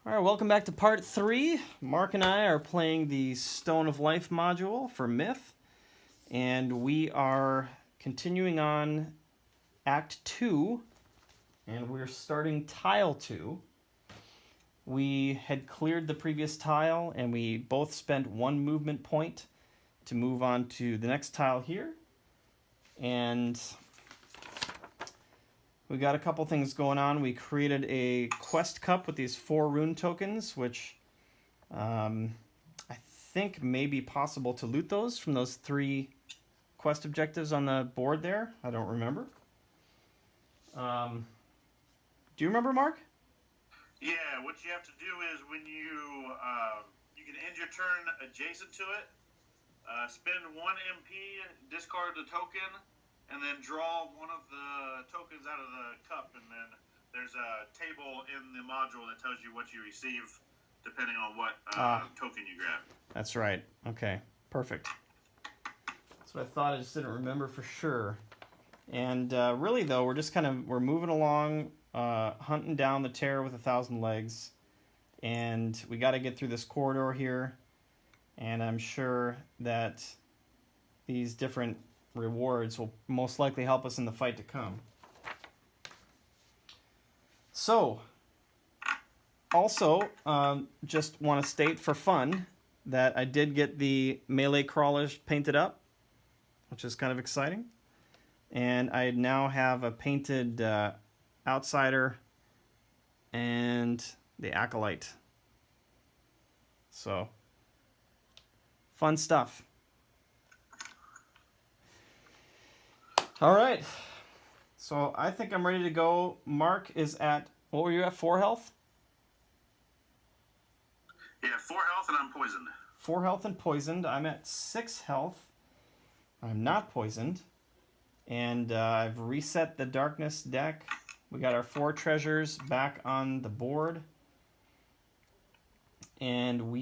All right, welcome back to part 3. Mark and I are playing the Stone of Life module for Myth, and we are continuing on Act 2, and we're starting Tile 2. We had cleared the previous tile, and we both spent 1 movement point to move on to the next tile here, and we got a couple things going on. We created a quest cup with these 4 rune tokens, which I think may be possible to loot those from those 3 quest objectives on the board there. I don't remember. Do you remember, Mark? Yeah, what you have to do is when you can end your turn adjacent to it, spend 1 MP, discard the token, and then draw one of the tokens out of the cup, and then there's a table in the module that tells you what you receive depending on what token you grab. That's right. Okay, perfect. That's what I thought. I just didn't remember for sure. And really, though, we're moving along, hunting down the terror with 1,000 legs, and we got to get through this corridor here. And I'm sure that these different rewards will most likely help us in the fight to come. So, also, just want to state for fun that I did get the melee crawlers painted up, which is kind of exciting. And I now have a painted outsider and the Acolyte. So, fun stuff. All right, so I think I'm ready to go. Mark is at, what were you at, 4 health? Yeah, 4 health and I'm poisoned. 4 health and poisoned. I'm at 6 health. I'm not poisoned. And I've reset the darkness deck. We got our 4 treasures back on the board. And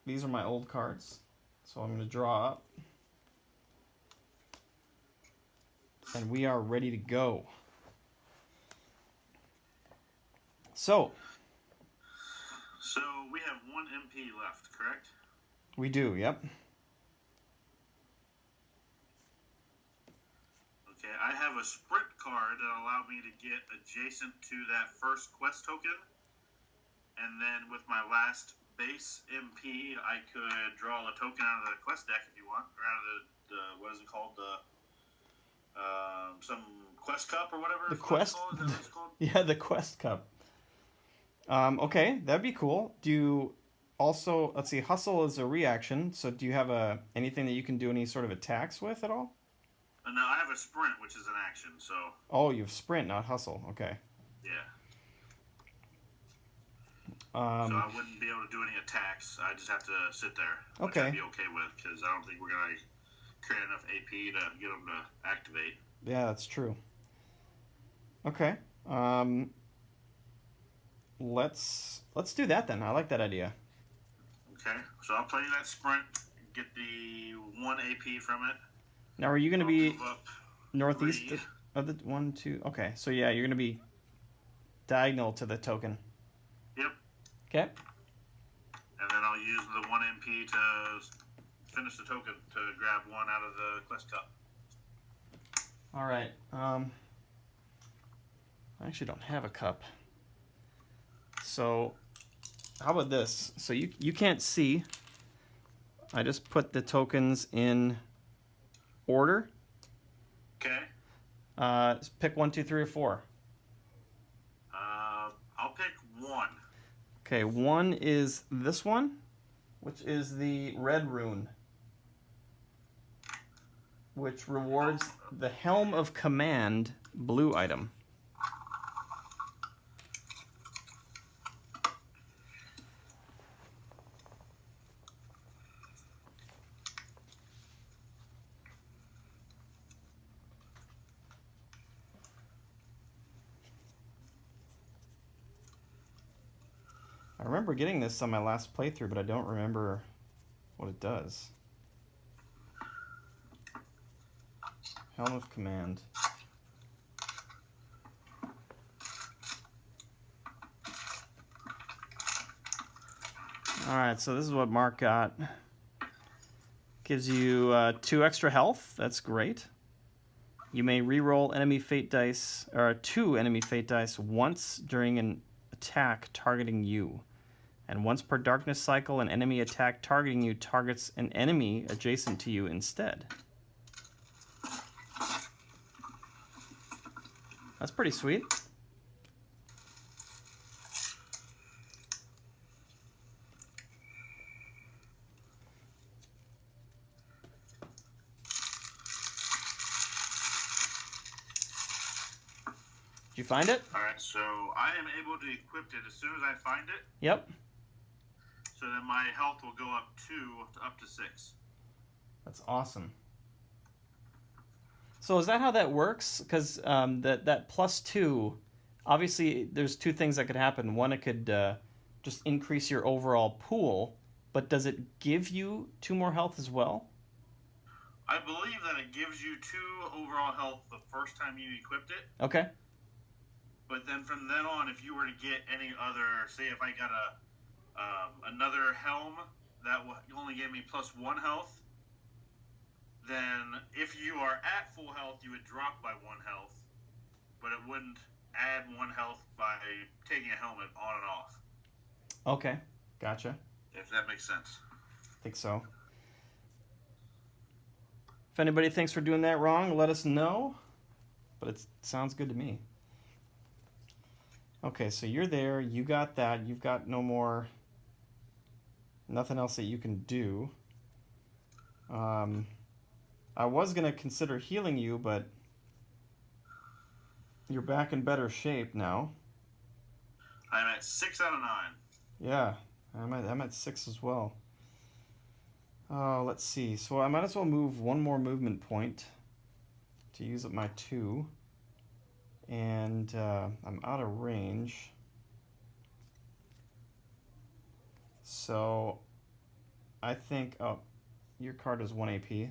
these are my old cards. So I'm going to draw up. And we are ready to go. So we have 1 MP left, correct? We do, yep. Okay, I have a sprint card that allowed me to get adjacent to that first quest token. And then with my last base MP, I could draw a token out of the quest deck if you want. Or out of the what is it called? Some quest cup or whatever. The quest? Is that what it's called? Yeah, the quest cup. Okay, that'd be cool. Do you also, let's see, hustle is a reaction, so do you have anything that you can do any sort of attacks with at all? No, I have a sprint, which is an action, so... Oh, you have sprint, not hustle. Okay. Yeah. So I wouldn't be able to do any attacks. I just have to sit there. Which Okay. I'd be okay with, because I don't think we're going to create enough AP to get them to activate. Yeah, that's true. Okay. Let's do that then. I like that idea. Okay, so I'll play that sprint, get the 1 AP from it. Now, are you going to be Move up northeast 3. of the 1, 2? Okay, so yeah, you're going to be diagonal to the token. Yep. Okay. And then I'll use the 1 MP to finish the token to grab 1 out of the quest cup. All right. I actually don't have a cup. So, how about this? So you can't see. I just put the tokens in order. Okay. Pick 1, 2, 3, or 4. I'll pick 1. Okay, 1 is this one, which is the red rune, which rewards the Helm of Command blue item. I remember getting this on my last playthrough, but I don't remember what it does. Helm of Command. Alright, so this is what Mark got. Gives you 2 extra health. That's great. You may re-roll enemy fate dice, or 2 enemy fate dice once during an attack targeting you. And once per darkness cycle, an enemy attack targeting you targets an enemy adjacent to you instead. That's pretty sweet. Did you find it? All right, so I am able to equip it as soon as I find it. Yep. So then my health will go up 2 up to 6. That's awesome. So is that how that works? Because that +2, obviously there's 2 things that could happen. One, it could just increase your overall pool, but does it give you 2 more health as well? I believe that it gives you 2 overall health the first time you equipped it. Okay. But then from then on, if you were to get any other, say if I got another helm that only gave me +1 health, then if you are at full health, you would drop by 1 health, but it wouldn't add 1 health by taking a helmet on and off. Okay, gotcha. If that makes sense. I think so. If anybody thinks we're doing that wrong, let us know. But it sounds good to me. Okay, so you're there. You got that. You've got nothing else that you can do. I was going to consider healing you, but you're back in better shape now. I'm at 6 out of 9. Yeah, I'm at 6 as well. Let's see. So I might as well move 1 more movement point to use up my 2. And I'm out of range. So I think, your card is 1 AP.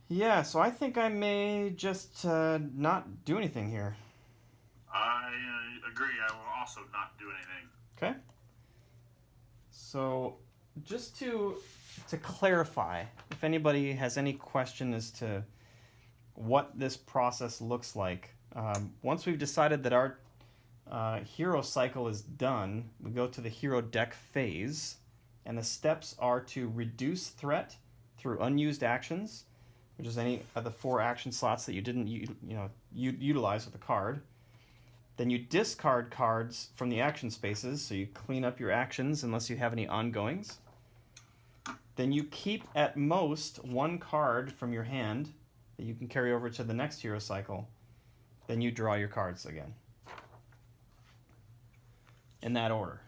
Yeah, so I think I may just not do anything here. I agree. I will also not do anything. Okay. So just to clarify, if anybody has any question as to what this process looks like, once we've decided that our hero cycle is done, we go to the hero deck phase, and the steps are to reduce threat through unused actions, which is any of the 4 action slots that you didn't utilize with the card. Then you discard cards from the action spaces, so you clean up your actions unless you have any ongoings. Then you keep at most 1 card from your hand that you can carry over to the next hero cycle. Then you draw your cards again. In that order.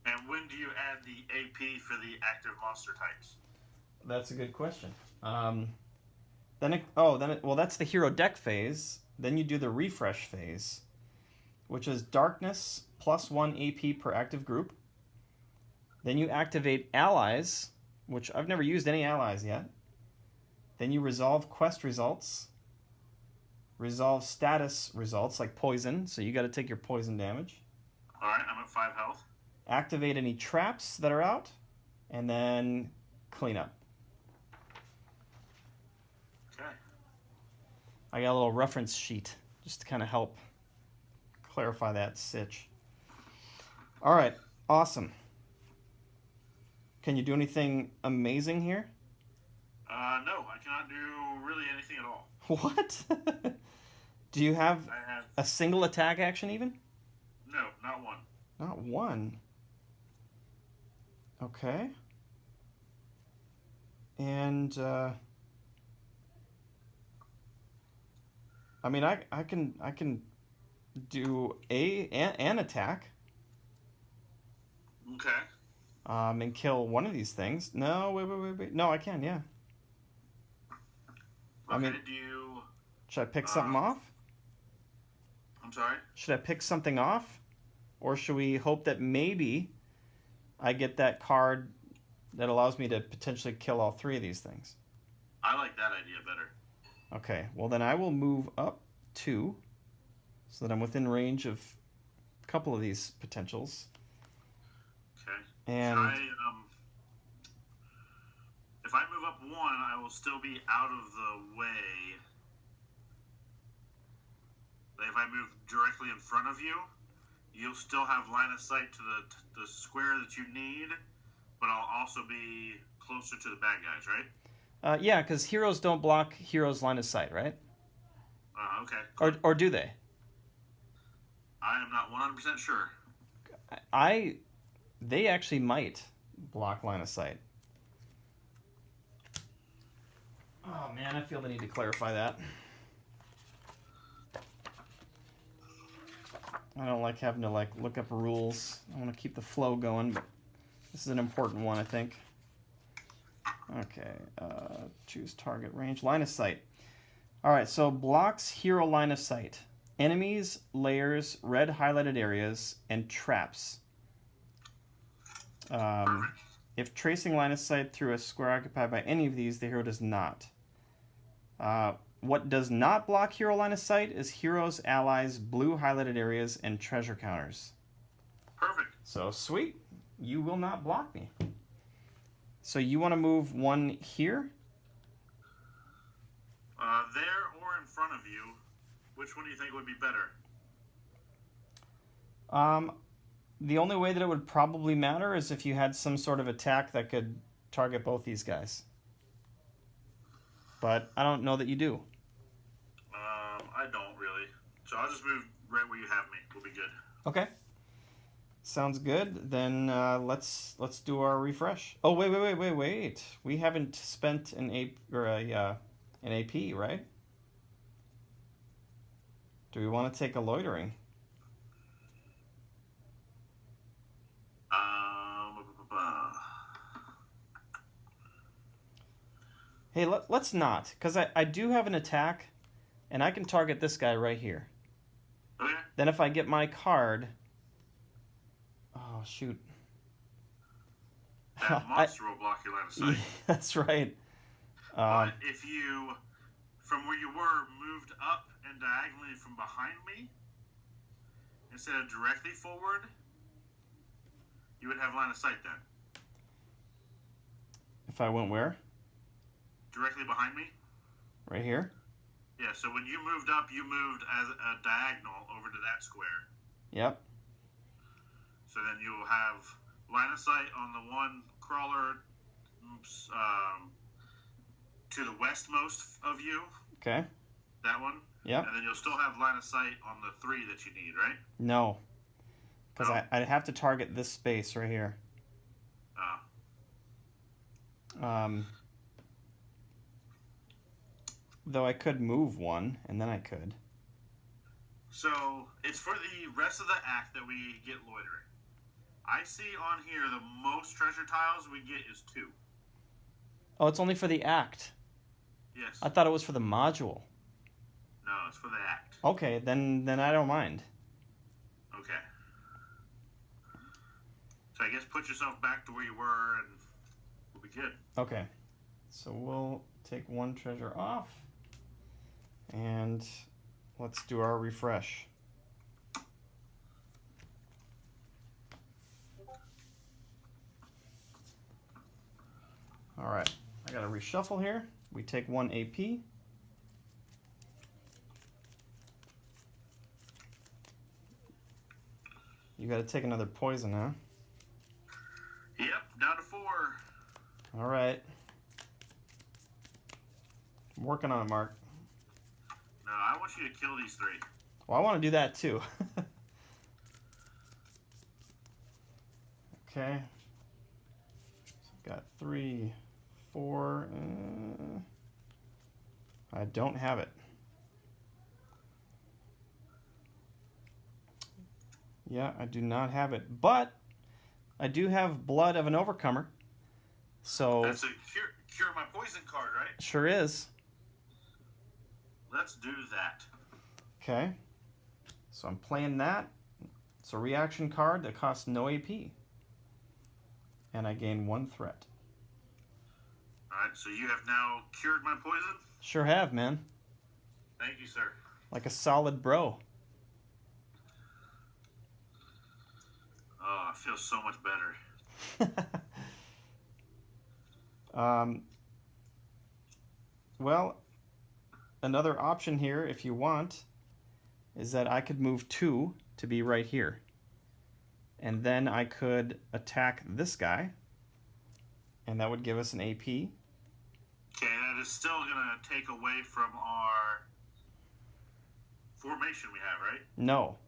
And when do you add the AP for the active monster types? That's a good question. Well, that's the hero deck phase. Then you do the refresh phase, which is darkness +1 AP per active group. Then you activate allies, which I've never used any allies yet. Then you resolve quest results, resolve status results like poison, so you got to take your poison damage. All right, I'm at 5 health. Activate any traps that are out, and then clean up. Okay. I got a little reference sheet just to kind of help clarify that sitch. All right, awesome. Can you do anything amazing here? No, I cannot do really anything at all. What? Do you have I have a single attack action even? no, not 1. Not 1. Okay. And I mean, I can do an attack. Okay. And kill one of these things. No, wait. No, I can, yeah. I mean, do you... should I pick something off? I'm sorry? Should I pick something off? Or should we hope that maybe I get that card that allows me to potentially kill all 3 of these things? I like that idea better. Okay, well then I will move up 2 so that I'm within range of couple of these potentials. Okay. And if I move up 1, I will still be out of the way. If I move directly in front of you, you'll still have line of sight to the square that you need, but I'll also be closer to the bad guys, right? Yeah, because heroes don't block heroes' line of sight, right? Okay. Cool. Or do they? I am not 100% sure. They actually might block line of sight. Oh man, I feel the need to clarify that. I don't like having to look up rules. I want to keep the flow going, but this is an important one, I think. Okay, choose target range, line of sight. All right, so blocks hero line of sight. Enemies, layers, red highlighted areas, and traps. If tracing line of sight through a square occupied by any of these, the hero does not. What does not block hero line of sight is heroes, allies, blue highlighted areas, and treasure counters. Perfect. So, sweet. You will not block me. So you want to move 1 here? There or in front of you. Which one do you think would be better? The only way that it would probably matter is if you had some sort of attack that could target both these guys. But I don't know that you do. I don't really. So I'll just move right where you have me. We'll be good. Okay. Sounds good. Then let's do our refresh. Oh wait. We haven't spent an AP, right? Do we want to take a loitering? Hey, let's not, because I do have an attack, and I can target this guy right here. Okay. Then if I get my card... Oh, shoot. That monster will block your line of sight. That's right. But if you, from where you were, moved up and diagonally from behind me, instead of directly forward, you would have line of sight then. If I went where? Directly behind me? Right here? Yeah, so when you moved up, you moved as a diagonal over to that square. Yep. So then you'll have line of sight on the one crawler to the westmost of you. Okay. That one. Yep. And then you'll still have line of sight on the 3 that you need, right? No. Because I'd have to target this space right here. Though I could move 1, and then I could. So, it's for the rest of the act that we get loitering. I see on here the most treasure tiles we get is 2. Oh, it's only for the act. Yes. I thought it was for the module. No, it's for the act. Okay, then I don't mind. Okay. So I guess put yourself back to where you were and we'll be good. Okay. So we'll take 1 treasure off. And let's do our refresh. All right, I got to reshuffle here. We take 1 AP. You got to take another poison, huh? Yep, down to 4. All right. I'm working on it, Mark. No, I want you to kill these 3. Well, I want to do that too. Okay. So I've got 3, 4. I don't have it. Yeah, I do not have it. But I do have Blood of an Overcomer. So That's a cure my poison card, right? Sure is. Let's do that. Okay. So I'm playing that. It's a reaction card that costs no AP. And I gain 1 threat. Alright, so you have now cured my poison? Sure have, man. Thank you, sir. Like a solid bro. Oh, it feels so much better. Well, another option here, if you want, is that I could move 2 to be right here. And then I could attack this guy, and that would give us an AP. Okay, that is still going to take away from our formation we have, right? No,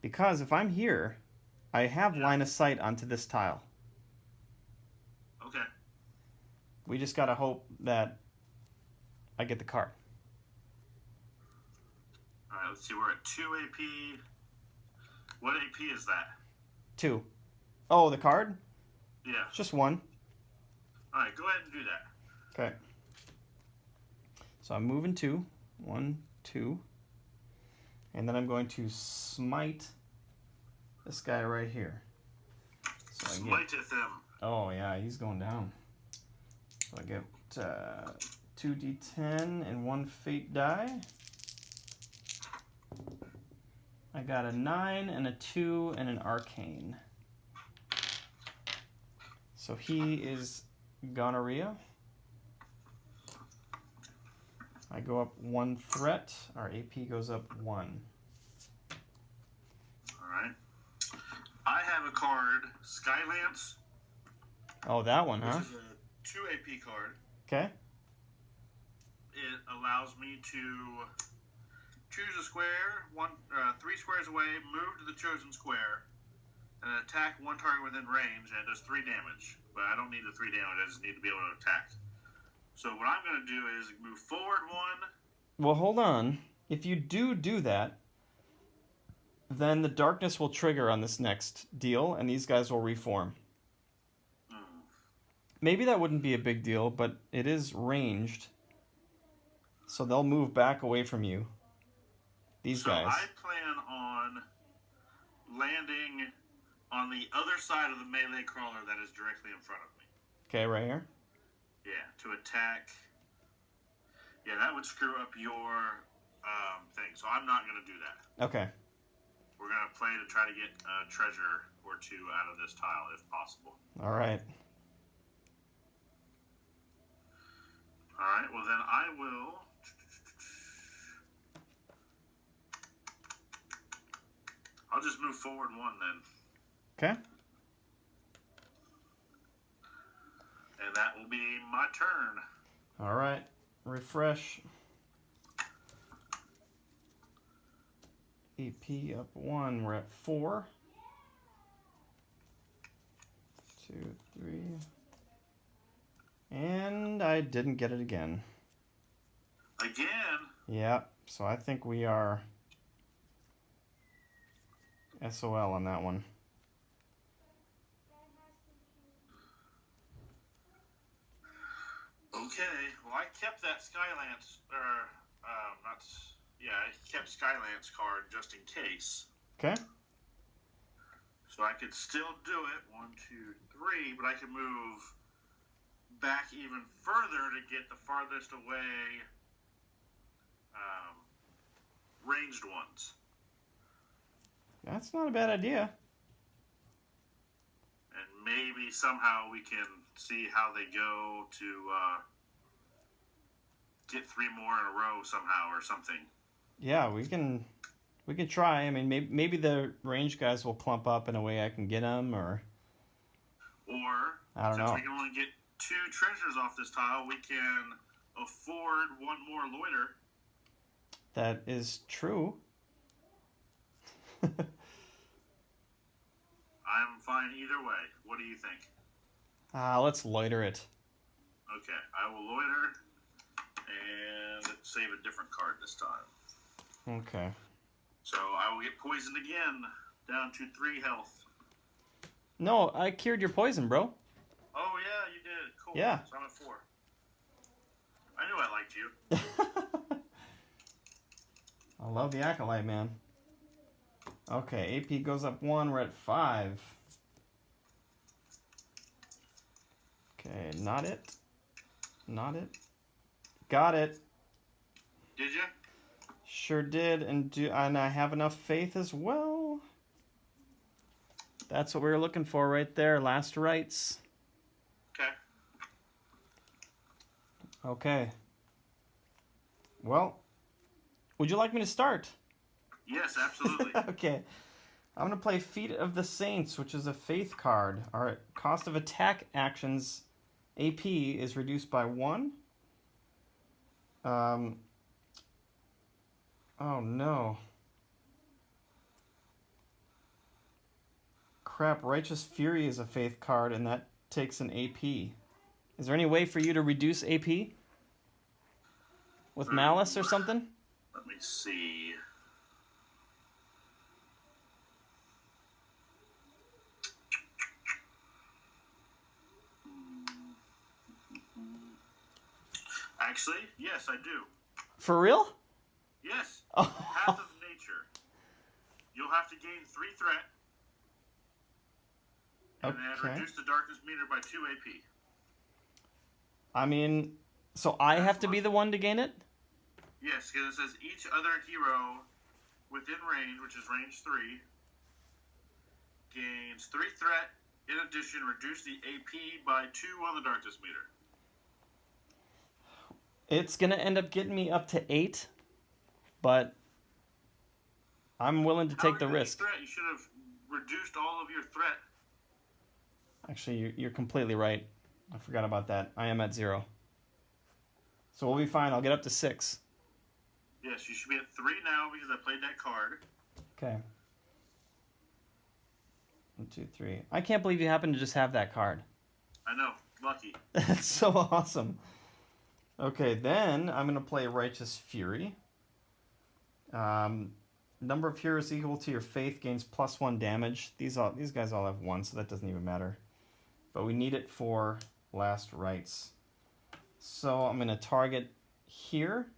because if I'm here, I have line of sight onto this tile. Okay. We just gotta hope that I get the card. All right, let's see. We're at 2 AP. What AP is that? 2. Oh, the card? Yeah. It's just 1. All right, go ahead and do that. Okay. So I'm moving 2. 1, 2. And then I'm going to smite this guy right here. So Smiteth him. Oh, yeah, he's going down. So I get 2d10 and 1 fate die. I got a 9 and a 2 and an arcane. So he is gonorrhea. I go up 1 threat. Our AP goes up 1. Alright. I have a card, Skylance. Oh, that one, huh? Which is a 2 AP card. Okay. It allows me to choose a square, 3 squares away, move to the chosen square, and attack one target within range, and it does 3 damage. But I don't need the 3 damage, I just need to be able to attack. So what I'm going to do is move forward 1. Well, hold on. If you do that, then the darkness will trigger on this next deal, and these guys will reform. Maybe that wouldn't be a big deal, but it is ranged. So they'll move back away from you. These guys. So I plan on landing on the other side of the melee crawler that is directly in front of me. Okay, right here. Yeah, to attack. Yeah, that would screw up your thing, so I'm not going to do that. Okay. We're going to play to try to get a treasure or 2 out of this tile, if possible. All right. All right, well then I will... I'll just move forward 1 then. Okay. And that will be my turn. All right. Refresh. AP up 1. We're at 4. 2, 3. And I didn't get it again. Again? Yeah, so I think we are SOL on that one. Okay, well I kept that Skylance, I kept Skylance card just in case. Okay. So I could still do it, 1, 2, 3, but I could move back even further to get the farthest away ranged ones. That's not a bad idea. And maybe somehow we can see how they go to get 3 more in a row somehow or something. Yeah, we can try. I mean, maybe the range guys will clump up in a way I can get them, or I don't know. Since we can only get 2 treasures off this tile, we can afford 1 more loiter. That is true. I'm fine either way. What do you think? Let's loiter it. Okay, I will loiter and save a different card this time. Okay. So I will get poisoned again, down to 3 health. No, I cured your poison, bro. Oh yeah, you did. Cool. Yeah. So I'm at 4. I knew I liked you. I love the Acolyte, man. Okay, AP goes up 1. We're at 5. Okay, not it. Not it. Got it. Did you? Sure did, and I have enough faith as well. That's what we were looking for right there. Last rites. Okay. Okay. Well, would you like me to start? Yes, absolutely. Okay. I'm going to play Feet of the Saints, which is a faith card. Our cost of attack actions AP is reduced by 1. Oh no. Crap, Righteous Fury is a faith card, and that takes an AP. Is there any way for you to reduce AP? With Malice or something? Let me see. Actually, yes, I do. For real? Yes. Oh. Path of Nature. You'll have to gain 3 threat. And then reduce the darkness meter by 2 AP. I mean, so I have to be the one to gain it? Yes, because it says each other hero within range, which is range 3, gains 3 threat. In addition, reduce the AP by 2 on the darkness meter. It's going to end up getting me up to 8, but I'm willing to take the risk. Threat? You should have reduced all of your threat. Actually, you're completely right. I forgot about that. I am at 0. So we'll be fine. I'll get up to 6. Yes, you should be at 3 now because I played that card. Okay. 1, 2, 3. I can't believe you happen to just have that card. I know. Lucky. That's so awesome. Okay, then I'm going to play Righteous Fury. Number of heroes equal to your faith gains +1 damage. These guys all have 1, so that doesn't even matter. But we need it for last rites. So I'm going to target here.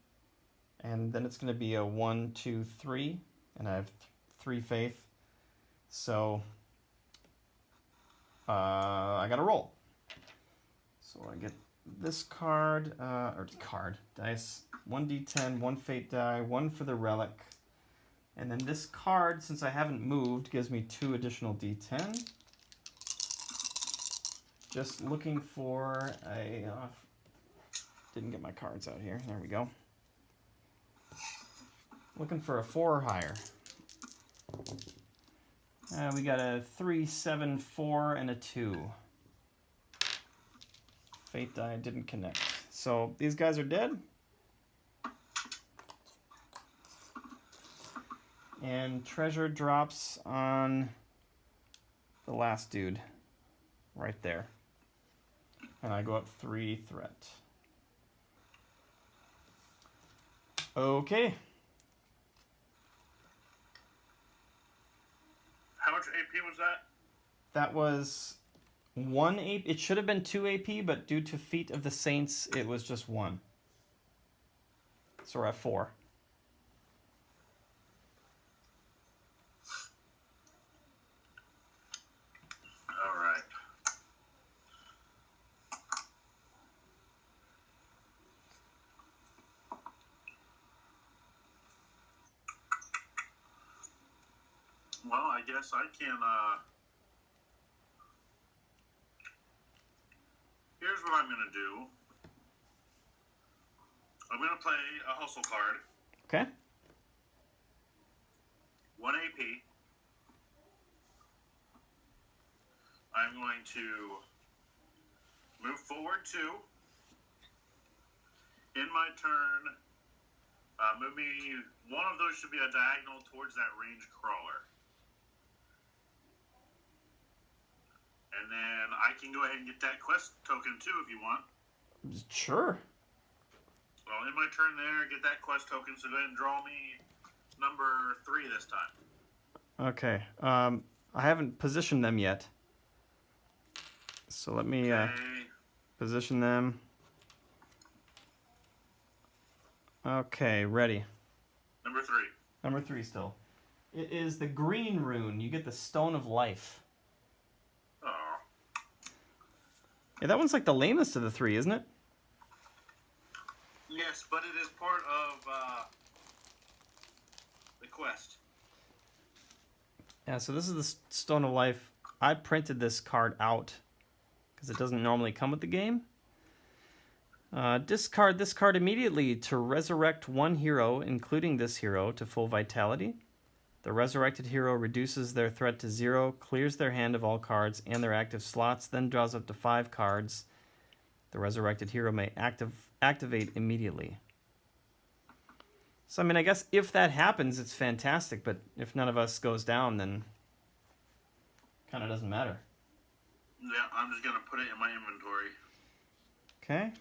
And then it's going to be a 1, 2, 3. And I have 3 faith. So I got to roll. So I get this card, dice. 1d10, 1 fate die, 1 for the relic. And then this card, since I haven't moved, gives me 2 additional d10. Just looking for a... didn't get my cards out here. There we go. Looking for a 4 or higher. We got a 3, 7, 4, and a 2. Fate die didn't connect. So these guys are dead. And treasure drops on the last dude. Right there. And I go up 3 threat. Okay. How much AP was that? That was 1 AP. It should have been 2 AP, but due to Feet of the Saints, it was just 1. So we're at 4. All right. Well, I guess I can, here's what I'm going to do. I'm going to play a hustle card. Okay. 1 AP. I'm going to move forward 2. In my turn, move me, one of those should be a diagonal towards that range crawler. And then I can go ahead and get that quest token too if you want. Sure. Well, in my turn there, get that quest token, so go ahead and draw me number 3 this time. Okay. I haven't positioned them yet. So let me position them. Okay, ready. Number 3. Number 3 still. It is the green rune. You get the Stone of Life. Oh. Yeah, that one's like the lamest of the 3, isn't it? Yes, but it is part of the quest. Yeah, so this is the Stone of Life. I printed this card out because it doesn't normally come with the game. Discard this card immediately to resurrect one hero, including this hero, to full vitality. The resurrected hero reduces their threat to 0, clears their hand of all cards and their active slots, then draws up to 5 cards. The resurrected hero may activate immediately. So, I mean, I guess if that happens, it's fantastic, but if none of us goes down, then kind of doesn't matter. Yeah, I'm just going to put it in my inventory. Okay.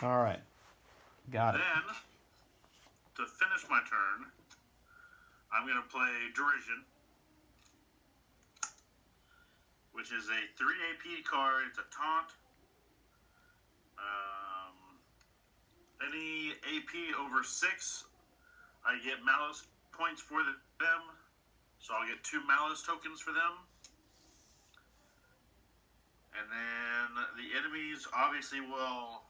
All right. Got it. Then, to finish my turn, I'm going to play Derision, which is a 3 AP card. It's a taunt. Any AP over 6, I get malice points for them. So I'll get 2 malice tokens for them. And then the enemies obviously will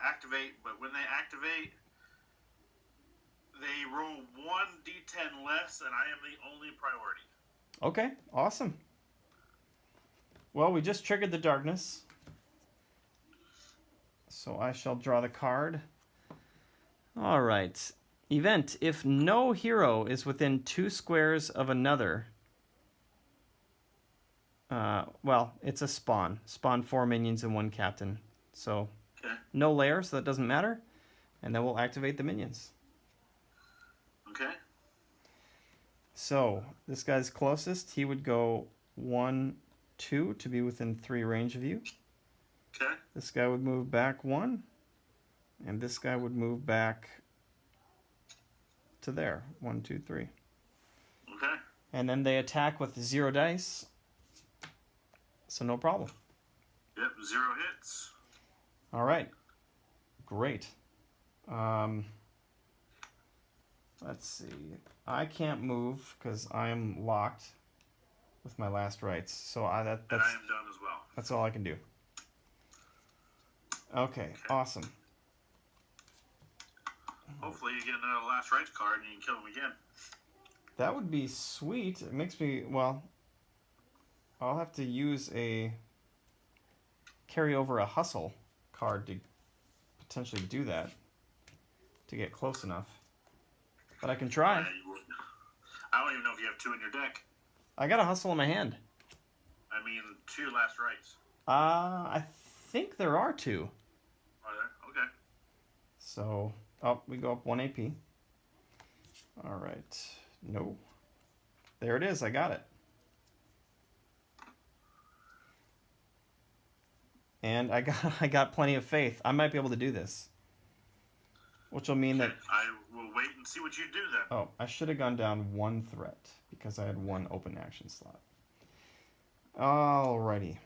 activate, but when they activate, they roll 1d10 less, and I am the only priority. Okay, awesome. Well, we just triggered the darkness. So I shall draw the card. All right. Event. If no hero is within 2 squares of another... well, it's a spawn. Spawn 4 minions and 1 captain. So, Okay. no layer, so that doesn't matter. And then we'll activate the minions. Okay. So, this guy's closest. He would go 1, 2 to be within 3 range of you. Okay. This guy would move back 1. And this guy would move back to there. 1, 2, 3. Okay. And then they attack with 0 dice. So no problem. Yep, 0 hits. All right. Great. Let's see. I can't move because I am locked with my last rights. So And I am done as well. that's all I can do. Okay, awesome. Hopefully you get another last rights card and you can kill him again. That would be sweet. It makes me, well, I'll have to use carry over a hustle card to potentially do that, to get close enough. But I can try. Yeah, you would. I don't even know if you have 2 in your deck. I got a hustle in my hand. I mean, 2 last rights. I think there are 2. Are there? Okay. So, oh, we go up 1 AP. All right. No. There it is. I got it. And I got plenty of faith. I might be able to do this. Which will mean that... I will wait and see what you do then. Oh, I should have gone down 1 threat because I had 1 open action slot. Alrighty.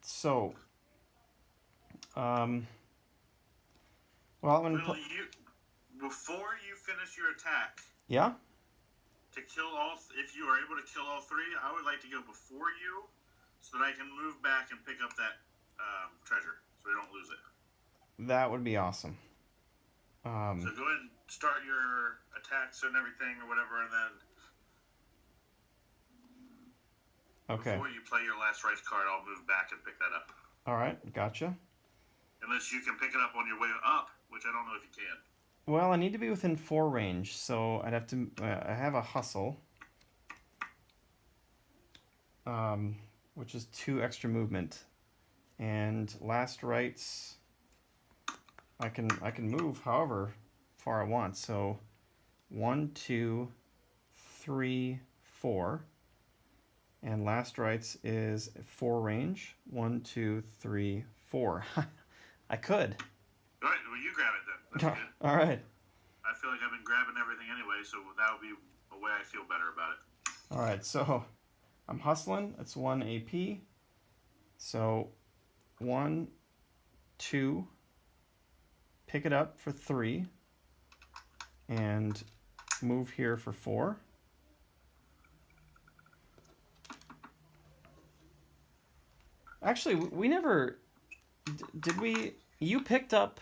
So... well, I'm going to before you finish your attack, yeah? to kill if you are able to kill all 3, I would like to go before you so that I can move back and pick up that treasure so we don't lose it. That would be awesome. So go ahead and start your attacks and everything or whatever, and then Okay. before you play your last rights card, I'll move back and pick that up. Alright, gotcha. Unless you can pick it up on your way up, which I don't know if you can. Well, I need to be within 4 range, so I'd have to... I have a hustle. Which is 2 extra movement. And last rights... I can move however far I want. So 1, 2, 3, 4. And last rights is 4 range. 1, 2, 3, 4. I could. All right, well, you grab it then. That's good. All right. I feel like I've been grabbing everything anyway, so that would be a way I feel better about it. All right, so I'm hustling. It's 1 AP. So 1, 2, pick it up for 3, and move here for 4. Actually, we never... Did we... You picked up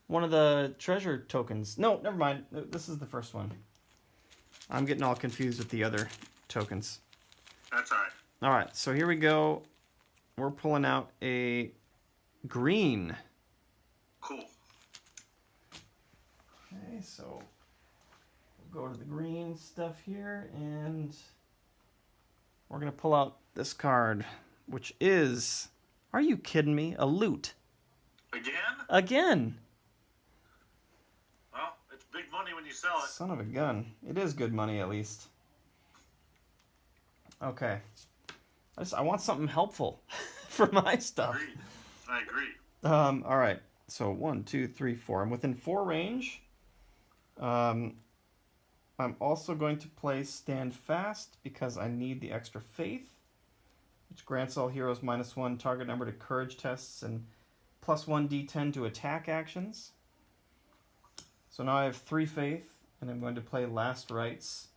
one of the treasure tokens. No, never mind. This is the first one. I'm getting all confused with the other tokens. That's all right. All right, so here we go. We're pulling out a green. Cool. Okay, so we'll go to the green stuff here, and we're going to pull out this card, which is, are you kidding me, a loot. Again. Well, it's big money when you sell it. Son of a gun. It is good money, at least. Okay. I want something helpful for my stuff. Agreed. I agree. All right. So 1, 2, 3, 4. I'm within 4 range. I'm also going to play Stand Fast because I need the extra faith, which grants all heroes -1 target number to courage tests and +1 d10 to attack actions. So now I have 3 faith, and I'm going to play Last Rites,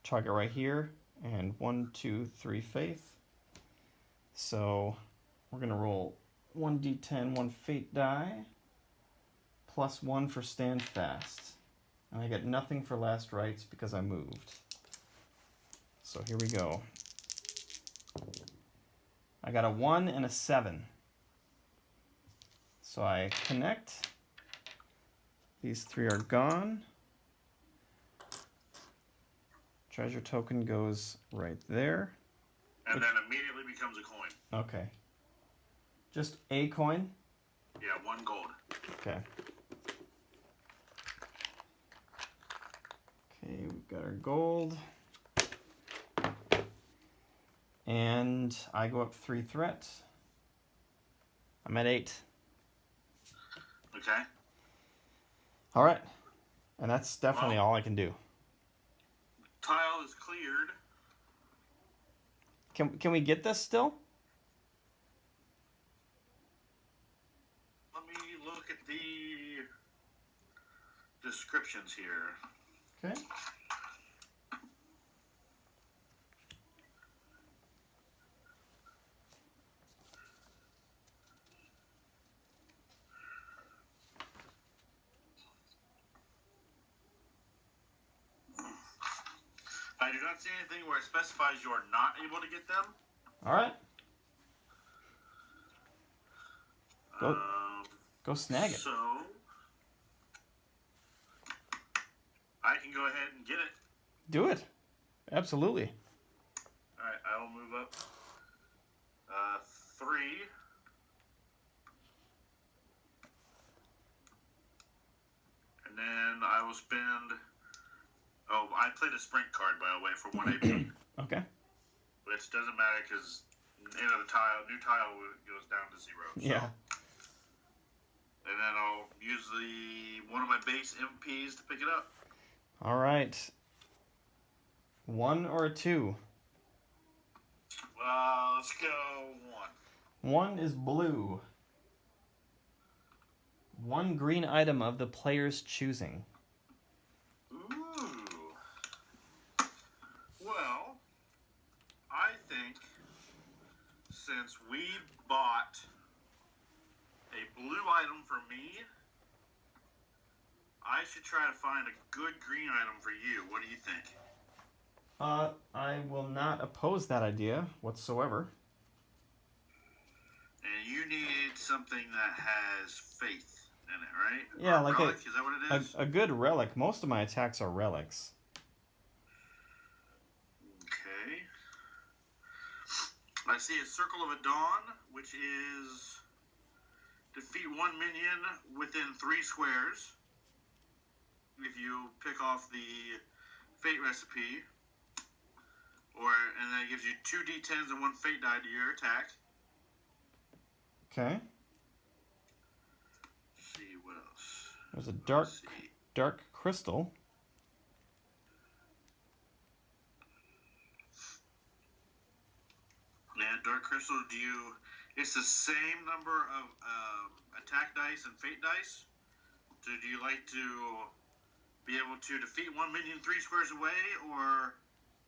target right here, and 1, 2, 3 faith. So we're going to roll 1 d10, 1 fate die, +1 for Stand Fast. And I get nothing for Last Rites because I moved. So here we go. I got a 1 and a 7. So I connect. These 3 are gone. Treasure token goes right there. And then immediately becomes a coin. Okay. Just a coin? Yeah, 1 gold. Okay. Okay, we've got our gold. And I go up 3 threat. I'm at 8. Okay. All right. And that's definitely all I can do. Tile is cleared. Can we get this still? Let me look at the descriptions here. Okay. I do not see anything where it specifies you are not able to get them. All right. Go snag it. So I can go ahead and get it. Do it. Absolutely. All right, I will move up 3. And then I will spend... Oh, I played a sprint card, by the way, for 1 AP. Okay. Which doesn't matter because the new tile goes down to 0. So. Yeah. And then I'll use one of my base MPs to pick it up. All right. 1 or a 2? Let's go 1. 1 is blue. 1 green item of the player's choosing. Ooh. Well, I think since we bought a blue item for me, I should try to find a good green item for you. What do you think? I will not oppose that idea whatsoever. And you need something that has faith in it, right? Yeah, or like relic, is that what it is? a good relic. Most of my attacks are relics. Okay. I see a Circle of a Dawn, which is defeat 1 minion within 3 squares. If you pick off the fate recipe, and then it gives you 2 d10s and 1 fate die to your attack. Okay. Let's see what else. There's a dark crystal. Yeah, dark crystal. It's the same number of attack dice and fate dice. So do you like to be able to defeat 1 minion 3 squares away, or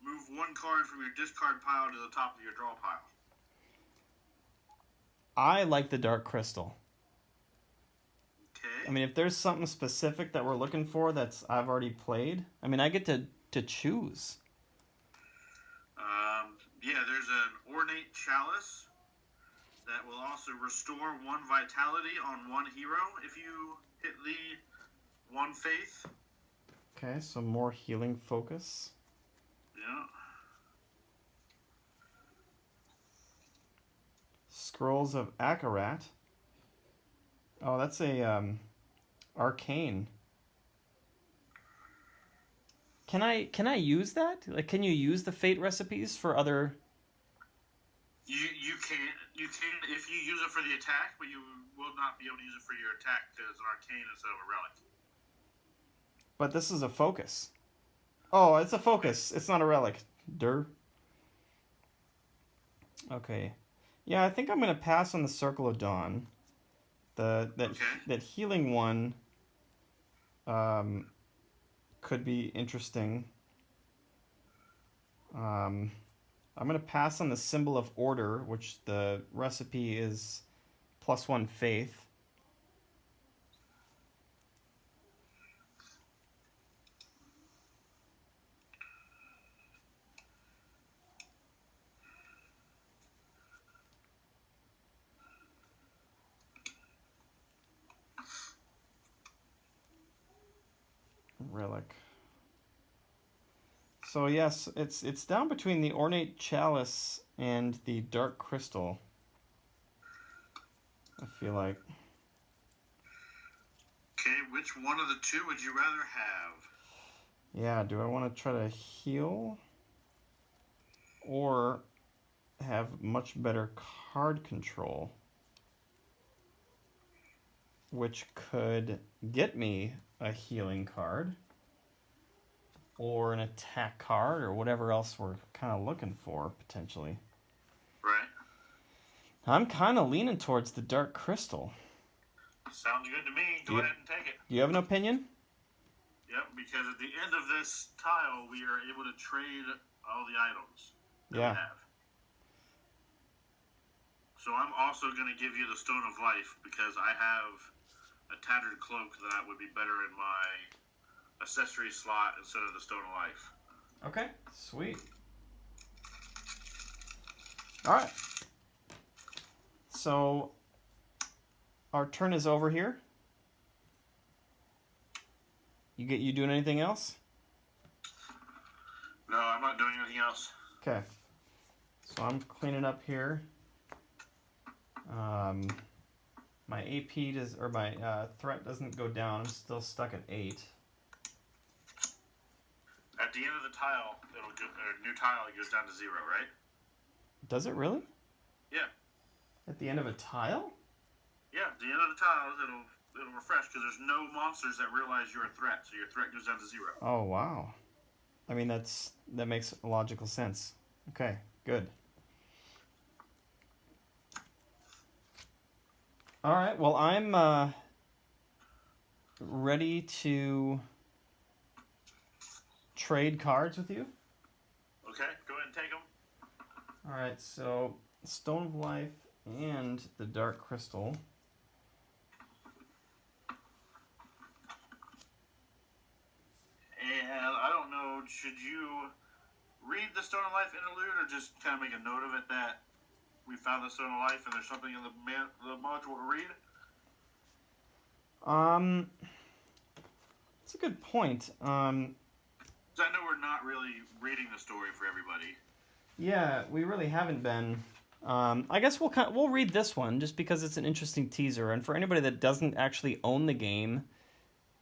move 1 card from your discard pile to the top of your draw pile? I like the dark crystal. Okay. I mean, if there's something specific that we're looking for that's I've already played, I mean, I get to to choose? Yeah, there's an ornate chalice that will also restore 1 vitality on 1 hero if you hit the 1 faith. Okay, so more healing focus. Yeah. Scrolls of Acolyte. Oh, that's a arcane. Can I use that? Like, can you use the fate recipes for other? You can if you use it for the attack, but you will not be able to use it for your attack because it's an arcane instead of a relic. But this is a focus. Oh, it's a focus. It's not a relic. Dur. Okay. Yeah, I think I'm gonna pass on the Circle of Dawn. That healing one could be interesting. I'm gonna pass on the Symbol of Order, which the recipe is +1 faith. Relic. So yes, it's down between the Ornate Chalice and the Dark Crystal. I feel like. Okay, which one of the two would you rather have? Yeah, do I want to try to heal or have much better card control, which could get me a healing card or an attack card or whatever else we're kind of looking for potentially. Right. I'm kind of leaning towards the Dark Crystal. Sounds good to me. Go ahead and take it. Do you have an opinion? Yep, because at the end of this tile, we are able to trade all the items that we have. So I'm also going to give you the Stone of Life because I have a tattered cloak that would be better in my accessory slot instead of the Stone of Life. Okay, sweet. All right. So our turn is over here. You doing anything else? No, I'm not doing anything else. Okay. So I'm cleaning up here. My AP does, or my threat doesn't go down. I'm still stuck at 8. At the end of the tile, it'll go, new tile, it goes down to 0, right? Does it really? Yeah. At the end of a tile? Yeah, at the end of the tiles, it'll refresh because there's no monsters that realize you're a threat, so your threat goes down to 0. Oh wow. I mean that makes logical sense. Okay, good. All right. Well, I'm ready to trade cards with you. Okay, go ahead and take them. All right. So, Stone of Life and the Dark Crystal. And I don't know, should you read the Stone of Life interlude or just kind of make a note of it that we found the Stone of Life and there's something in the module to read? It's a good point. So I know we're not really reading the story for everybody. Yeah, we really haven't been. I guess we'll read this one just because it's an interesting teaser, and for anybody that doesn't actually own the game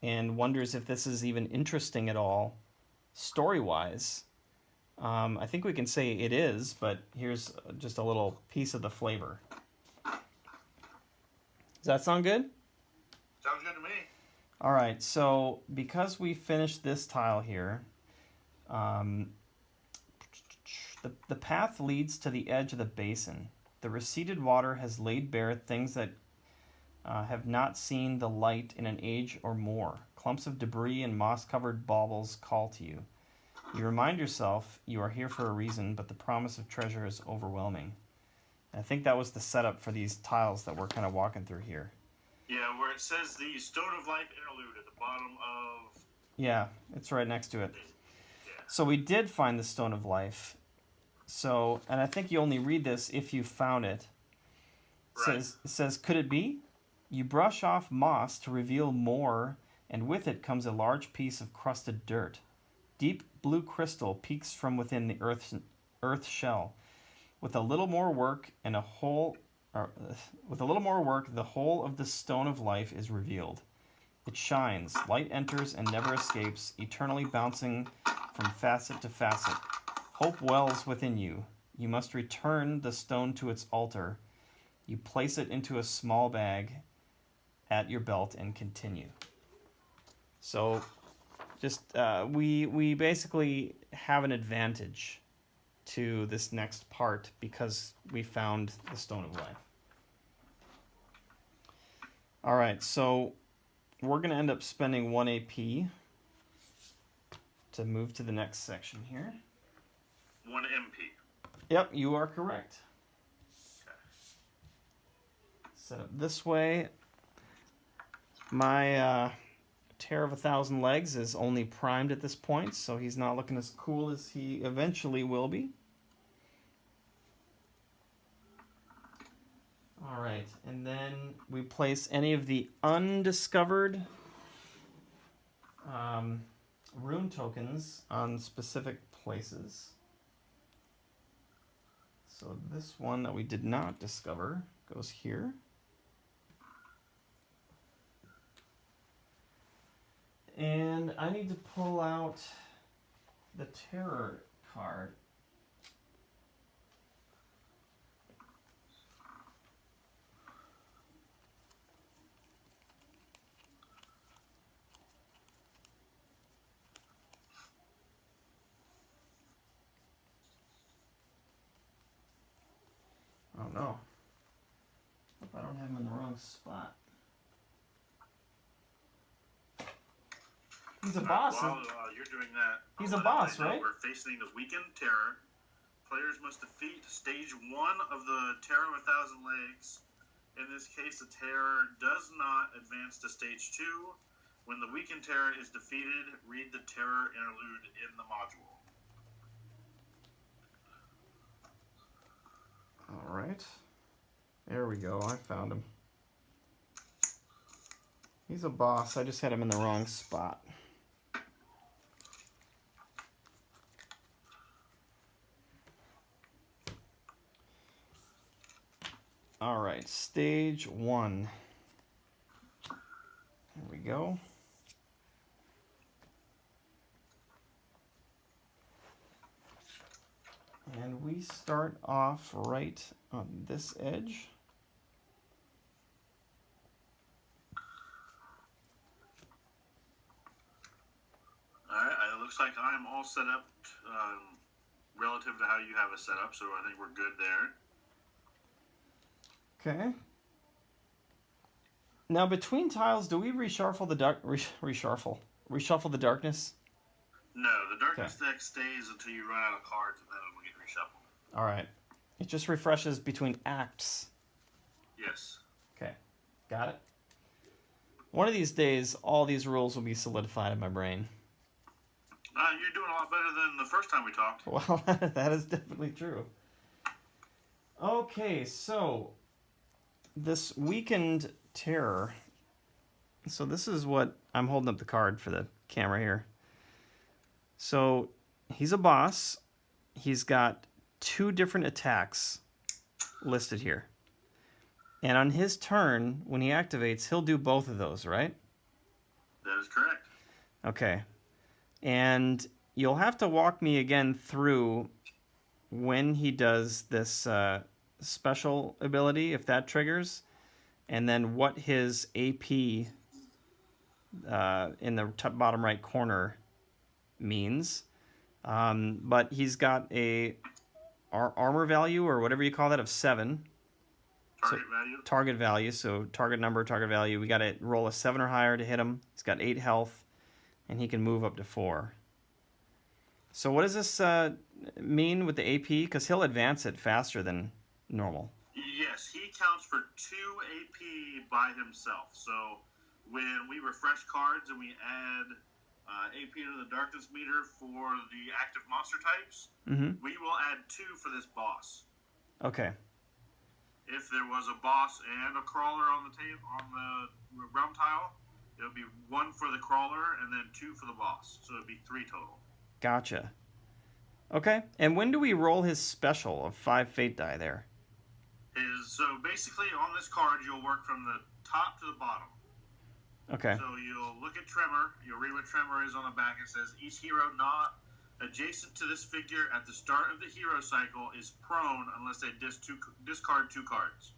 and wonders if this is even interesting at all, story-wise, I think we can say it is, but here's just a little piece of the flavor. Does that sound good? Sounds good to me. All right, so because we finished this tile here, the path leads to the edge of the basin. The receded water has laid bare things that have not seen the light in an age or more. Clumps of debris and moss-covered baubles call to you. You remind yourself you are here for a reason, but the promise of treasure is overwhelming. I think that was the setup for these tiles that we're kind of walking through here. Yeah, where it says the Stone of Life interlude at the bottom of... Yeah, it's right next to it. So we did find the Stone of Life. So, and I think you only read this if you found it. Right. It says, could it be? You brush off moss to reveal more, and with it comes a large piece of crusted dirt. Deep blue crystal peeks from within the earth shell. With a little more work the whole of the Stone of Life is revealed. It shines, light enters and never escapes, eternally bouncing from facet to facet. Hope wells within you. You must return the stone to its altar. You place it into a small bag at your belt and continue. So, just we basically have an advantage to this next part because we found the Stone of Life. All right, so we're going to end up spending 1 AP to move to the next section here. 1 MP. Yep, you are correct. Okay. Set up this way. My Terror of 1,000 Legs is only primed at this point, so he's not looking as cool as he eventually will be. All right, and then we place any of the undiscovered rune tokens on specific places. So this one that we did not discover goes here. And I need to pull out the terror card. Oh no. Hope I don't have him in the wrong spot. He's a boss. While you're doing that, He's a boss, right? We're facing the weakened terror. Players must defeat stage 1 of the Terror of 1,000 Legs. In this case, the terror does not advance to stage 2. When the weakened terror is defeated, read the terror interlude in the module. All right. There we go. I found him. He's a boss. I just had him in the wrong spot. All right. Stage 1. There we go. And we start off right on this edge. Alright, it looks like I'm all set up relative to how you have it set up, so I think we're good there. Okay. Now between tiles, do we reshuffle the reshuffle the darkness? No, the darkness deck stays until you run out of cards, and then it'll get reshuffled. All right. It just refreshes between acts. Yes. Okay. Got it. One of these days, all these rules will be solidified in my brain. You're doing a lot better than the first time we talked. Well, that is definitely true. Okay, so this weakened terror. So this is what I'm holding up the card for the camera here. So he's a boss. He's got 2 different attacks listed here. And on his turn, when he activates, he'll do both of those, right? That is correct. Okay. And you'll have to walk me again through when he does this special ability, if that triggers, and then what his AP in the bottom right corner means. But he's got a armor value, or whatever you call that, of 7. Target value. Target value, so target number, target value. We got to roll a 7 or higher to hit him. He's got 8 health, and he can move up to 4. So what does this mean with the AP? Because he'll advance it faster than normal. Yes, he counts for 2 AP by himself. So when we refresh cards and we add AP to the darkness meter for the active monster types. Mm-hmm. We will add 2 for this boss. Okay. If there was a boss and a crawler on the realm tile, it would be 1 for the crawler and then 2 for the boss. So it would be 3 total. Gotcha. Okay. And when do we roll his special of 5 fate die there? So basically on this card, you'll work from the top to the bottom. Okay. So you'll look at Tremor. You'll read what Tremor is on the back. It says, each hero not adjacent to this figure at the start of the hero cycle is prone unless they discard 2 cards.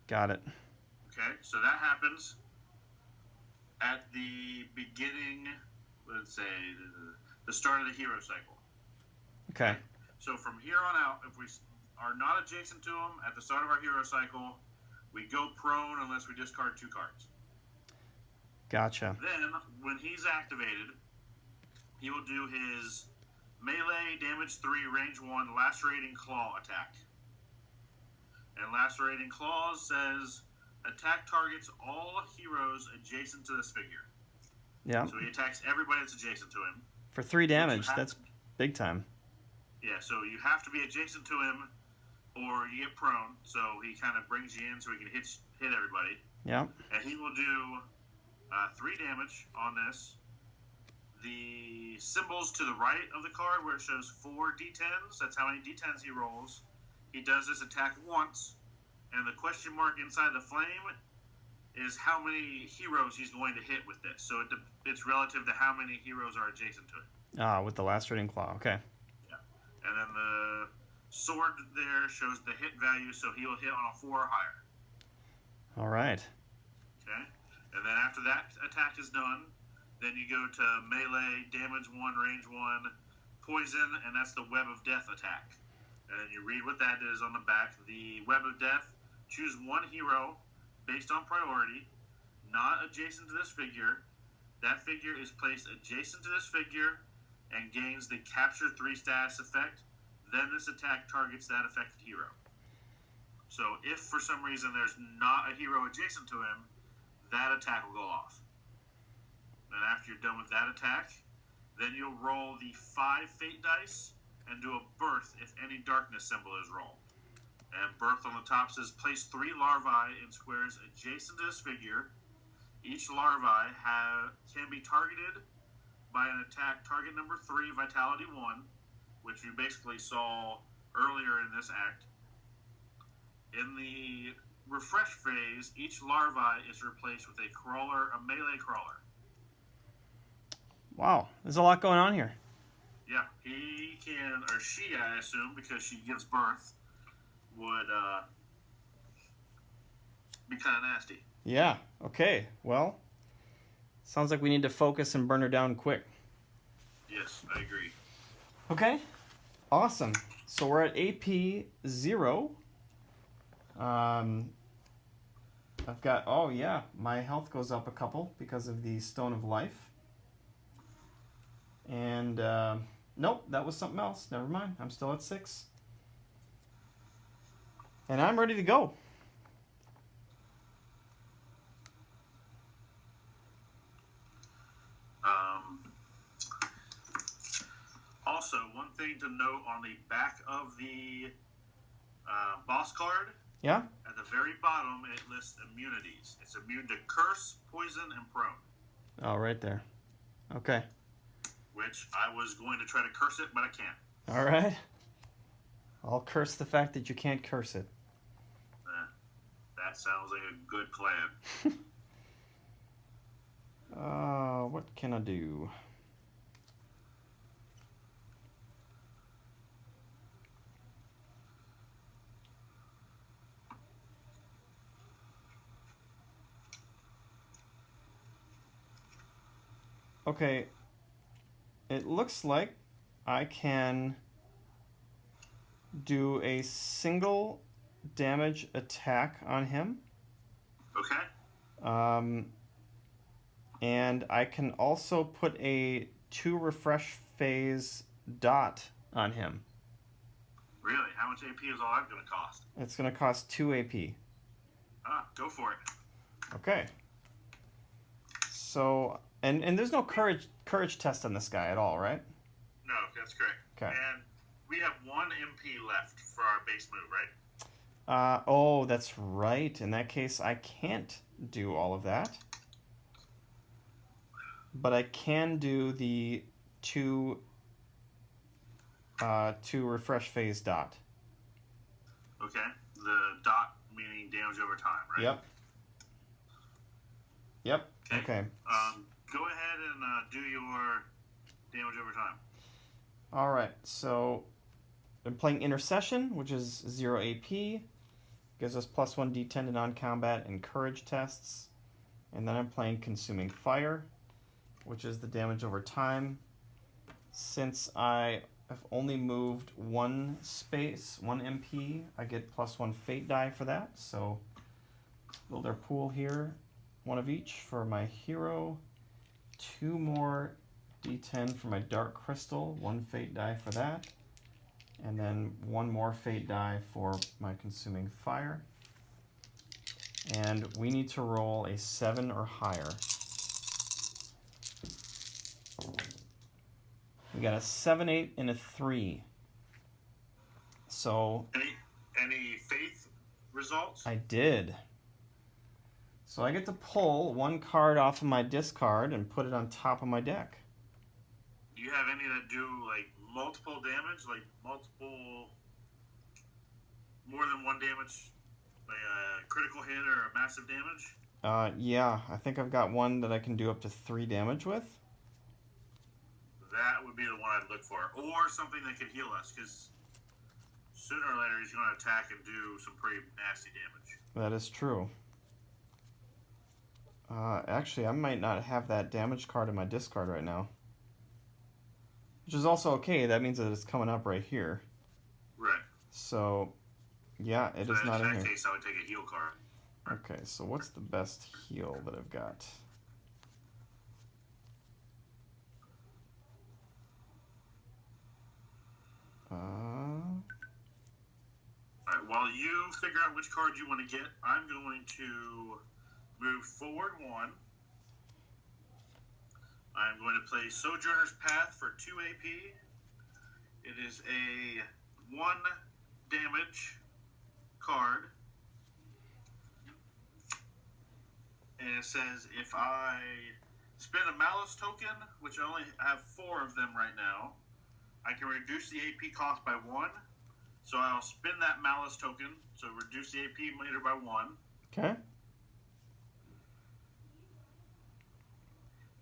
Got it. Okay, so that happens at the beginning, let's say, the start of the hero cycle. Okay. So from here on out, if we are not adjacent to him at the start of our hero cycle, we go prone unless we discard 2 cards. Gotcha. Then, when he's activated, he will do his melee damage 3, range 1, lacerating claw attack. And lacerating claws says, attack targets all heroes adjacent to this figure. Yeah. So he attacks everybody that's adjacent to him. For 3 damage, that's big time. Yeah, so you have to be adjacent to him, or you get prone. So he kind of brings you in so he can hit everybody. Yeah. And he will do 3 damage on this. The symbols to the right of the card where it shows 4 d10s, that's how many d10s he rolls. He does this attack once, and the question mark inside the flame is how many heroes he's going to hit with this. So it's relative to how many heroes are adjacent to it. Ah, with the lacerating claw. Okay. Yeah. And then the sword there shows the hit value, so he'll hit on a 4 or higher. All right. Okay. And then after that attack is done, then you go to melee, damage 1, range 1, poison, and that's the Web of Death attack. And then you read what that is on the back. The Web of Death, choose 1 hero based on priority, not adjacent to this figure. That figure is placed adjacent to this figure and gains the Capture 3 status effect. Then this attack targets that affected hero. So if for some reason there's not a hero adjacent to him, that attack will go off. Then after you're done with that attack, then you'll roll the 5 fate dice and do a birth if any darkness symbol is rolled. And birth on the top says place 3 larvae in squares adjacent to this figure. Each larvae can be targeted by an attack target number 3, vitality 1, which we basically saw earlier in this act. In the refresh phase, each larvae is replaced with a melee crawler. Wow, there's a lot going on here. Yeah, he can, or she, I assume, because she gives birth, would be kind of nasty. Yeah, okay. Well, sounds like we need to focus and burn her down quick. Yes, I agree. Okay, awesome. So we're at AP 0. I've got, oh yeah, my health goes up a couple because of the Stone of Life. And, nope, that was something else. Never mind. I'm still at 6. And I'm ready to go. Also, one thing to note on the back of the boss card, Yeah? at the very bottom, it lists immunities. It's immune to curse, poison, and prone. Oh, right there. Okay. Which I was going to try to curse it, but I can't. All right. I'll curse the fact that you can't curse it. That sounds like a good plan. What can I do? Okay, it looks like I can do a single damage attack on him. Okay. And I can also put a 2 refresh phase dot on him. Really? How much AP is all that going to cost? It's going to cost 2 AP. Go for it. Okay. So, And there's no courage test on this guy at all, right? No, that's correct. Okay. And we have 1 MP left for our base move, right? Oh, that's right. In that case, I can't do all of that. But I can do the 2 refresh phase dot. Okay. The dot meaning damage over time, right? Yep. Okay. Go ahead and do your damage over time. All right. So I'm playing intercession, which is 0 AP. Gives us +1 D10 to non-combat and courage tests. And then I'm playing consuming fire, which is the damage over time. Since I have only moved 1 space, 1 MP, I get +1 fate die for that. So build our pool here. 1 of each for my hero. 2 more D10 for my dark crystal. 1 fate die for that. And then 1 more fate die for my consuming fire. And we need to roll a 7 or higher. We got a 7, 8, and a 3. So any faith results? I did. So I get to pull 1 card off of my discard and put it on top of my deck. Do you have any that do like multiple damage, like multiple, more than 1 damage, like a critical hit or a massive damage? Yeah, I think I've got one that I can do up to 3 damage with. That would be the one I'd look for, or something that could heal us, because sooner or later he's going to attack and do some pretty nasty damage. That is true. Actually, I might not have that damage card in my discard right now. Which is also okay. That means that it's coming up right here. Right. So, yeah, it is not in here. In that case, I would take a heal card. Okay, so what's the best heal that I've got? Alright, while you figure out which card you want to get, I'm going to move forward 1. I'm going to play Sojourner's Path for 2 AP. It is a 1 damage card. And it says if I spend a Malice token, which I only have 4 of them right now, I can reduce the AP cost by 1. So I'll spend that Malice token, so reduce the AP meter by 1. Okay.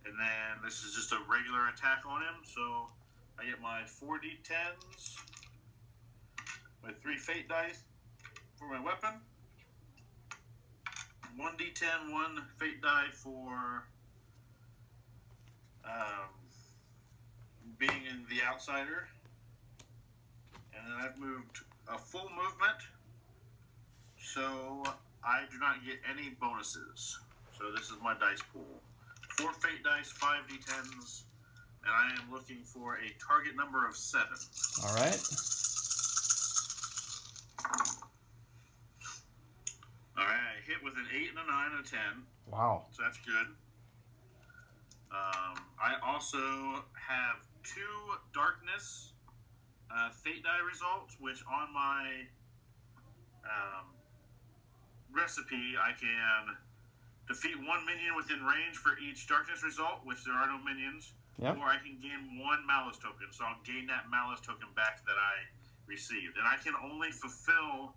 And then this is just a regular attack on him, so I get my 4 D10s, my 3 fate dice for my weapon, 1 D10, 1 fate die for being in the outsider, and then I've moved a full movement, so I do not get any bonuses. So this is my dice pool. 4 fate dice, 5 D10s, and I am looking for a target number of 7. All right. All right, I hit with an 8 and a 9 and a 10. Wow. So that's good. I also have 2 darkness fate die results, which on my recipe I can defeat 1 minion within range for each darkness result, which there are no minions. Yep. Or I can gain 1 malice token, so I'll gain that malice token back that I received. And I can only fulfill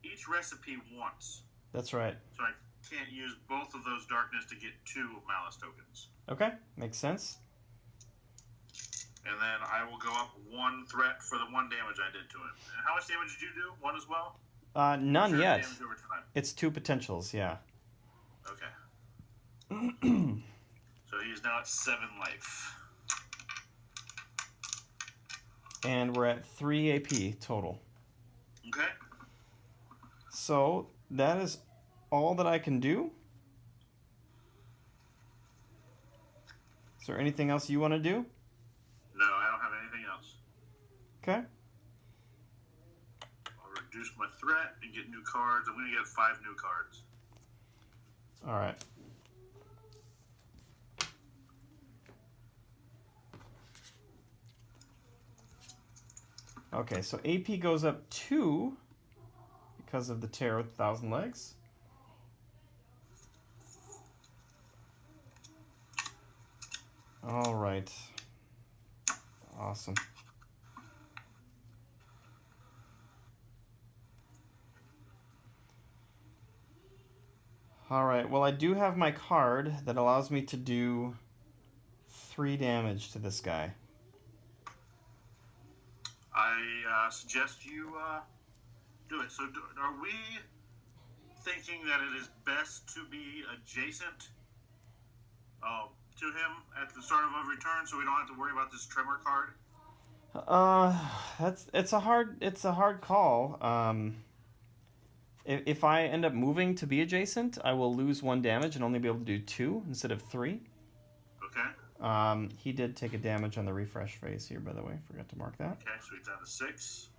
each recipe once. That's right. So I can't use both of those darkness to get 2 malice tokens. Okay, makes sense. And then I will go up 1 threat for the 1 damage I did to him. And how much damage did you do? 1 as well? None Sure, yet. damage over time. It's 2 potentials, yeah. Okay. So he is now at 7 life. And we're at 3 AP total. Okay. So that is all that I can do. Is there anything else you want to do? No, I don't have anything else. Okay. I'll reduce my threat and get new cards. I'm going to get 5 new cards. All right. Okay, so AP goes up 2 because of the Terror with 1,000 Legs. All right. Awesome. All right, well, I do have my card that allows me to do 3 damage to this guy. I suggest you do it. So, are we thinking that it is best to be adjacent to him at the start of every turn, so we don't have to worry about this tremor card? It's a hard call. If I end up moving to be adjacent, I will lose 1 damage and only be able to do 2 instead of 3. Okay. He did take a damage on the refresh phase here, by the way. Forgot to mark that. Okay, so he's down to 6.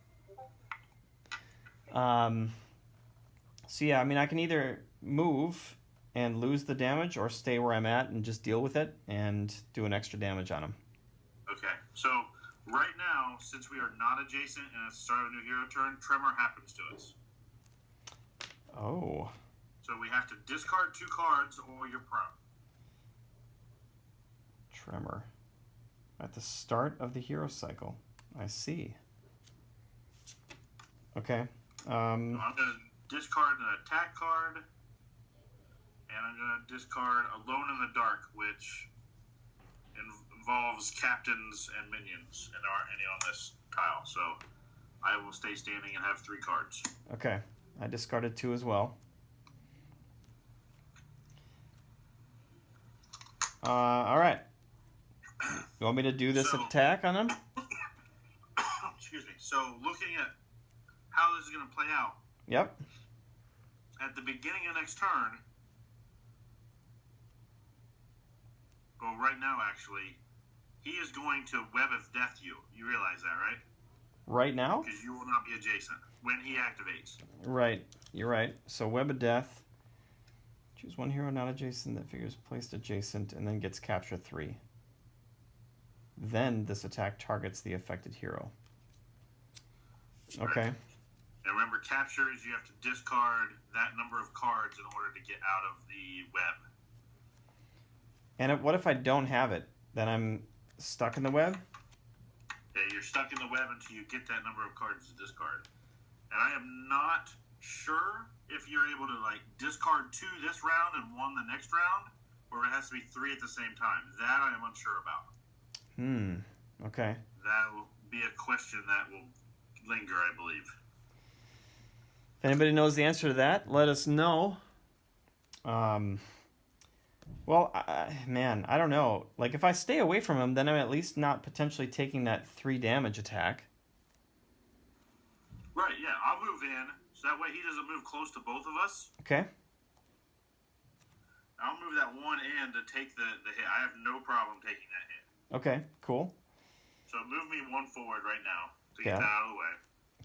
So yeah, I mean, I can either move and lose the damage or stay where I'm at and just deal with it and do an extra damage on him. Okay, so right now, since we are not adjacent and it's the start of a new hero turn, tremor happens to us. Oh. So we have to discard 2 cards or you're prone. Tremor. At the start of the hero cycle. I see. Okay. So I'm going to discard an attack card, and I'm going to discard Alone in the Dark, which involves captains and minions and aren't any on this tile. So I will stay standing and have 3 cards. Okay. I discarded 2 as well. All right. You want me to do this attack on him? Excuse me. So looking at how this is going to play out. Yep. At the beginning of next turn, well, right now actually, he is going to Web of Death you. You realize that, right? Right now? Because you will not be adjacent when he activates. Right. You're right. So Web of Death. Choose 1 hero not adjacent that figures placed adjacent and then gets capture 3. Then this attack targets the affected hero. Okay. And remember, capture is you have to discard that number of cards in order to get out of the web. And what if I don't have it? Then I'm stuck in the web? Yeah, you're stuck in the web until you get that number of cards to discard. And I am not sure if you're able to discard 2 this round and 1 the next round, or it has to be 3 at the same time. That I am unsure about. Okay. That will be a question that will linger, I believe. If anybody knows the answer to that, let us know. Well, man, I don't know. Like, if I stay away from him, then I'm at least not potentially taking that 3 damage attack. Right, yeah, I'll move in, so that way he doesn't move close to both of us. Okay. I'll move that 1 in to take the hit. I have no problem taking that hit. Okay, cool. So move me 1 forward right now to get that out of the way.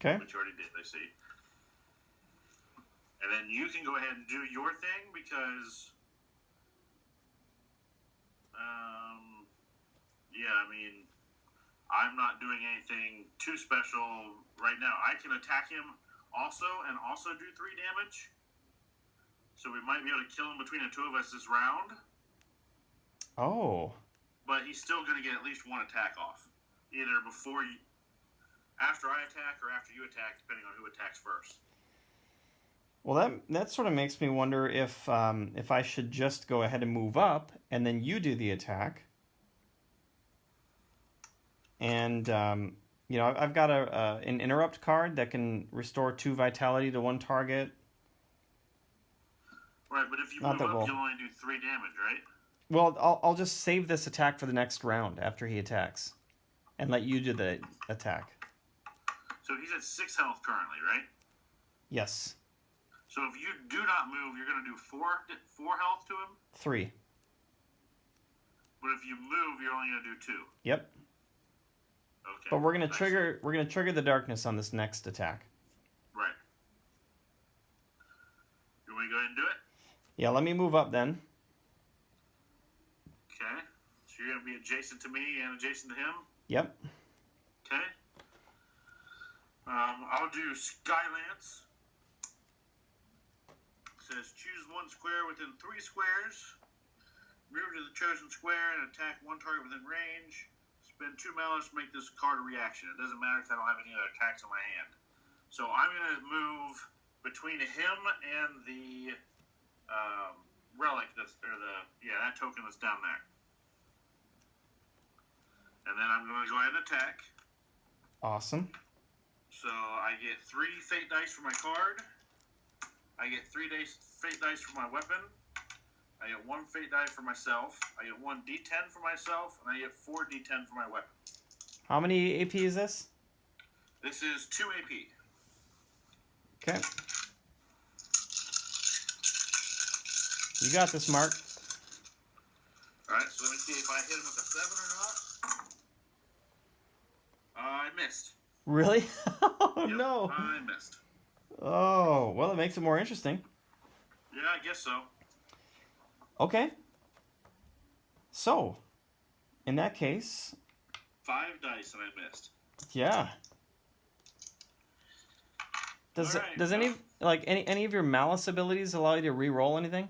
Okay. Which you already did, I see. And then you can go ahead and do your thing because... yeah, I mean, I'm not doing anything too special right now. I can attack him also and also do 3 damage. So we might be able to kill him between the 2 of us this round. Oh. But he's still going to get at least 1 attack off. Either after I attack or after you attack, depending on who attacks first. Well, that sort of makes me wonder if I should just go ahead and move up, and then you do the attack. And, I've got an interrupt card that can restore 2 vitality to 1 target. Right, but if you move up, you'll only do 3 damage, right? Well, I'll just save this attack for the next round after he attacks, and let you do the attack. So he's at 6 health currently, right? Yes. So if you do not move, you're going to do 4 health to him? 3. But if you move, you're only going to do 2. Yep. Okay. But we're gonna trigger the darkness on this next attack. Right. You want me to go ahead and do it? Yeah, let me move up then. Okay. So you're gonna be adjacent to me and adjacent to him? Yep. Okay. I'll do Skylance. It says choose one square within 3 squares. Move to the chosen square and attack one target within range. Spend 2 malice to make this card a reaction. It doesn't matter if I don't have any other attacks on my hand. So I'm going to move between him and the relic that token that's down there. And then I'm going to go ahead and attack. Awesome. So I get 3 fate dice for my card. I get 3 fate dice for my weapon. I get 1 fate die for myself. I get 1 d10 for myself, and I get 4 d10 for my weapon. How many AP is this? This is 2 AP. Okay. You got this, Mark. Alright, so let me see if I hit him with a 7 or not. I missed. Really? Oh, yep, no. I missed. Oh, well, it makes it more interesting. Yeah, I guess so. Okay. So, in that case... 5 dice and I missed. Yeah. Does any of your malice abilities allow you to re-roll anything?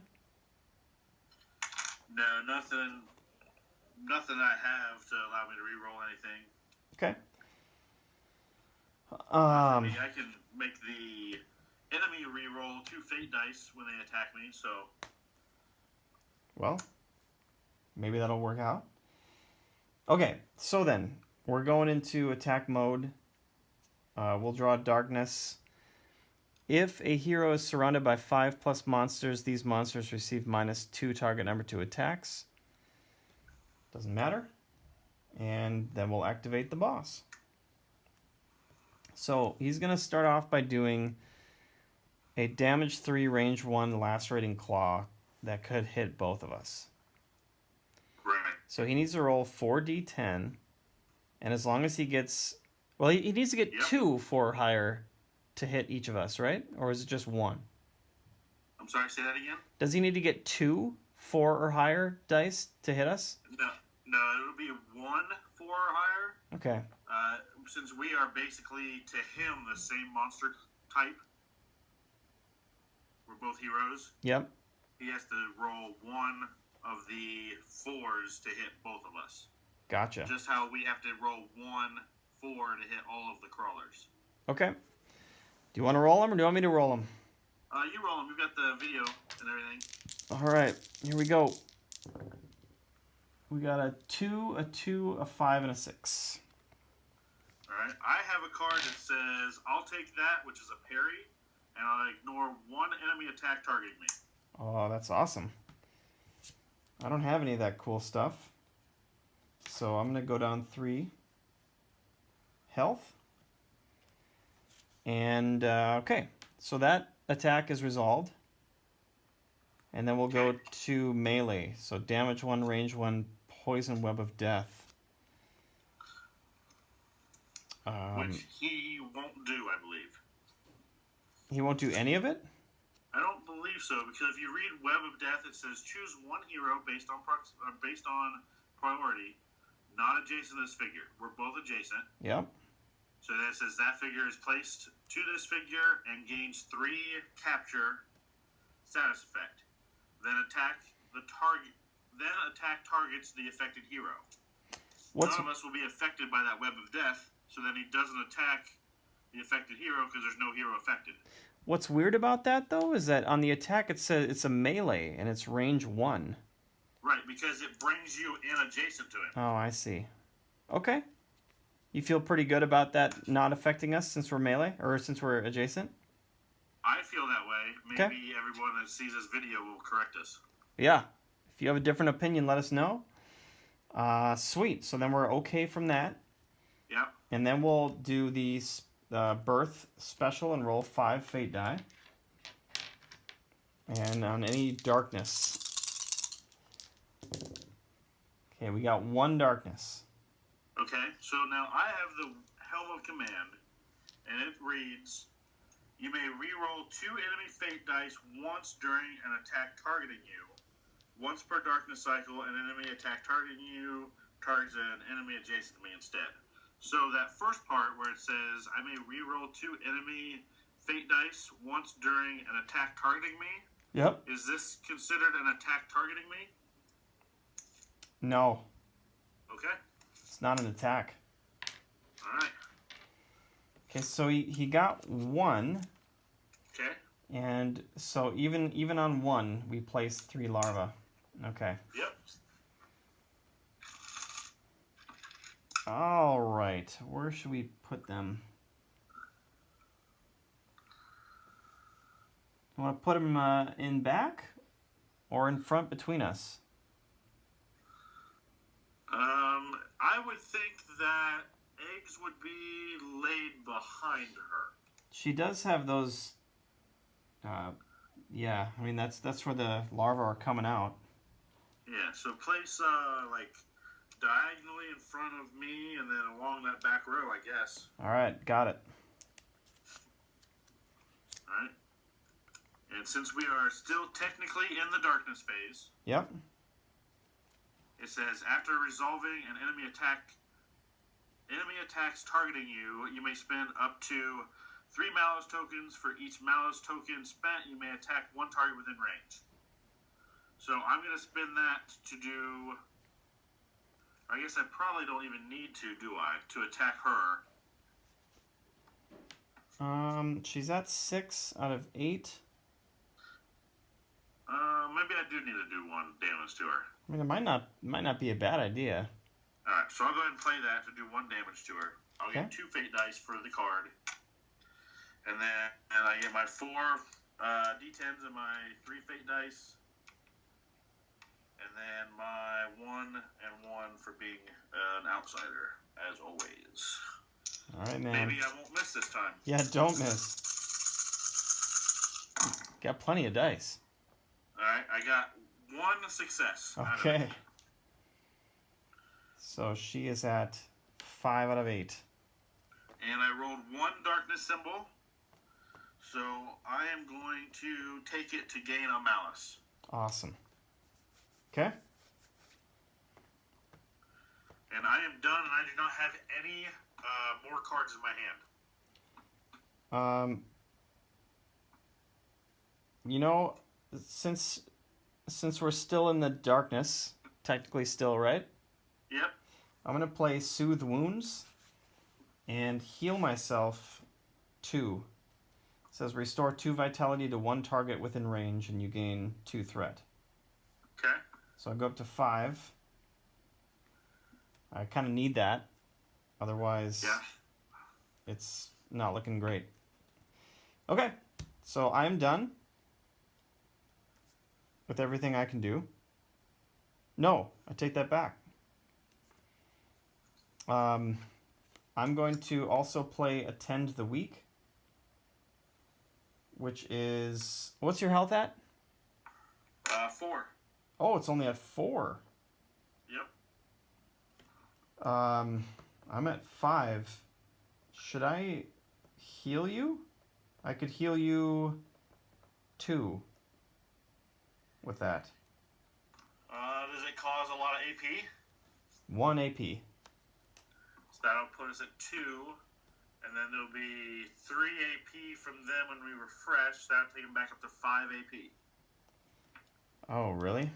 No, nothing I have to allow me to re-roll anything. Okay. I can make the enemy re-roll 2 fate dice when they attack me, so... Well, maybe that'll work out. Okay, so then, we're going into attack mode. We'll draw Darkness. If a hero is surrounded by 5+ monsters, these monsters receive -2 target number to attacks. Doesn't matter. And then we'll activate the boss. So he's going to start off by doing a damage 3, range 1, lacerating claw that could hit both of us. Right. So he needs to roll 4d10, and as long as he gets... Well, he needs to get 2 4 or higher to hit each of us, right? Or is it just 1? I'm sorry, say that again? Does he need to get 2 4 or higher dice to hit us? No, it'll be 1 4 or higher. Okay. Since we are basically, to him, the same monster type. We're both heroes. Yep. He has to roll 1 of the 4s to hit both of us. Gotcha. Just how we have to roll 1 4 to hit all of the crawlers. Okay. Do you want to roll them, or do you want me to roll them? You roll them. We've got the video and everything. All right. Here we go. We got a 2, a 2, a 5, and a 6. Alright, I have a card that says, I'll take that, which is a parry, and I'll ignore 1 enemy attack targeting me. Oh, that's awesome. I don't have any of that cool stuff. So I'm going to go down 3 health. And, okay. So that attack is resolved. And then we'll go to melee. So damage 1, range 1, poison web of death. Which he won't do, I believe. He won't do any of it? I don't believe so, because if you read Web of Death, it says choose 1 hero based on priority, not adjacent to this figure. We're both adjacent. Yep. So that says that figure is placed to this figure and gains 3 capture status effect. Then attack targets the affected hero. None of us will be affected by that Web of Death, so then he doesn't attack the affected hero because there's no hero affected. What's weird about that, though, is that on the attack it says it's a melee and it's range 1. Right, because it brings you in adjacent to him. Oh, I see. Okay. You feel pretty good about that not affecting us since we're melee, or since we're adjacent? I feel that way. Maybe everyone that sees this video will correct us. Yeah. If you have a different opinion, let us know. Sweet. So then we're okay from that. Yep. And then we'll do the birth special and roll 5 fate die. And on any darkness. Okay, we got 1 darkness. Okay, so now I have the Helm of Command, and it reads, you may re-roll 2 enemy fate dice once during an attack targeting you. Once per darkness cycle, an enemy attack targeting you targets an enemy adjacent to me instead. So that first part where it says, I may reroll 2 enemy fate dice once during an attack targeting me. Yep. Is this considered an attack targeting me? No. Okay. It's not an attack. All right. Okay, so he got 1. Okay. And so even on 1, we place 3 larvae. Okay. Yep. All right. Where should we put them? You want to put them in back or in front between us? I would think that eggs would be laid behind her. She does have those. Yeah, I mean that's where the larvae are coming out. Yeah, so place like diagonally in front of me and then along that back row, I guess. All right, got it. All right. And since we are still technically in the darkness phase, Yep. it says after resolving an enemy attacks targeting you, you may spend up to 3 malice tokens. For each malice token spent, you may attack 1 target within range. So I'm going to spend that to do... I guess I probably don't even need to, do I? To attack her. She's at 6 out of 8. Maybe I do need to do 1 damage to her. I mean, it might not be a bad idea. Alright, so I'll go ahead and play that to do 1 damage to her. I'll Okay. get 2 fate dice for the card. And then I get my 4 d10s and my 3 fate dice. And then my 1 and 1 for being an outsider, as always. All right, man. Maybe I won't miss this time. Yeah, don't miss. Got plenty of dice. Alright, I got 1 success. Okay. So she is at 5 out of 8. And I rolled 1 darkness symbol. So I am going to take it to gain a malice. Awesome. Okay. And I am done, and I do not have any more cards in my hand. You know, since we're still in the darkness, technically still, right? Yep. I'm gonna play Soothe Wounds and heal myself 2. It says restore 2 vitality to 1 target within range, and you gain 2 threat. Okay. So I go up to 5. I kind of need that, otherwise it's not looking great. Okay, so I'm done with everything I can do. No, I take that back. I'm going to also play Attend the Weak, which is... What's your health at? 4. Oh, it's only at 4. Yep. I'm at 5. Should I heal you? I could heal you 2 with that. Does it cause a lot of AP? 1 AP. So that'll put us at 2. And then there'll be 3 AP from them when we refresh. That'll take them back up to 5 AP. Oh, really?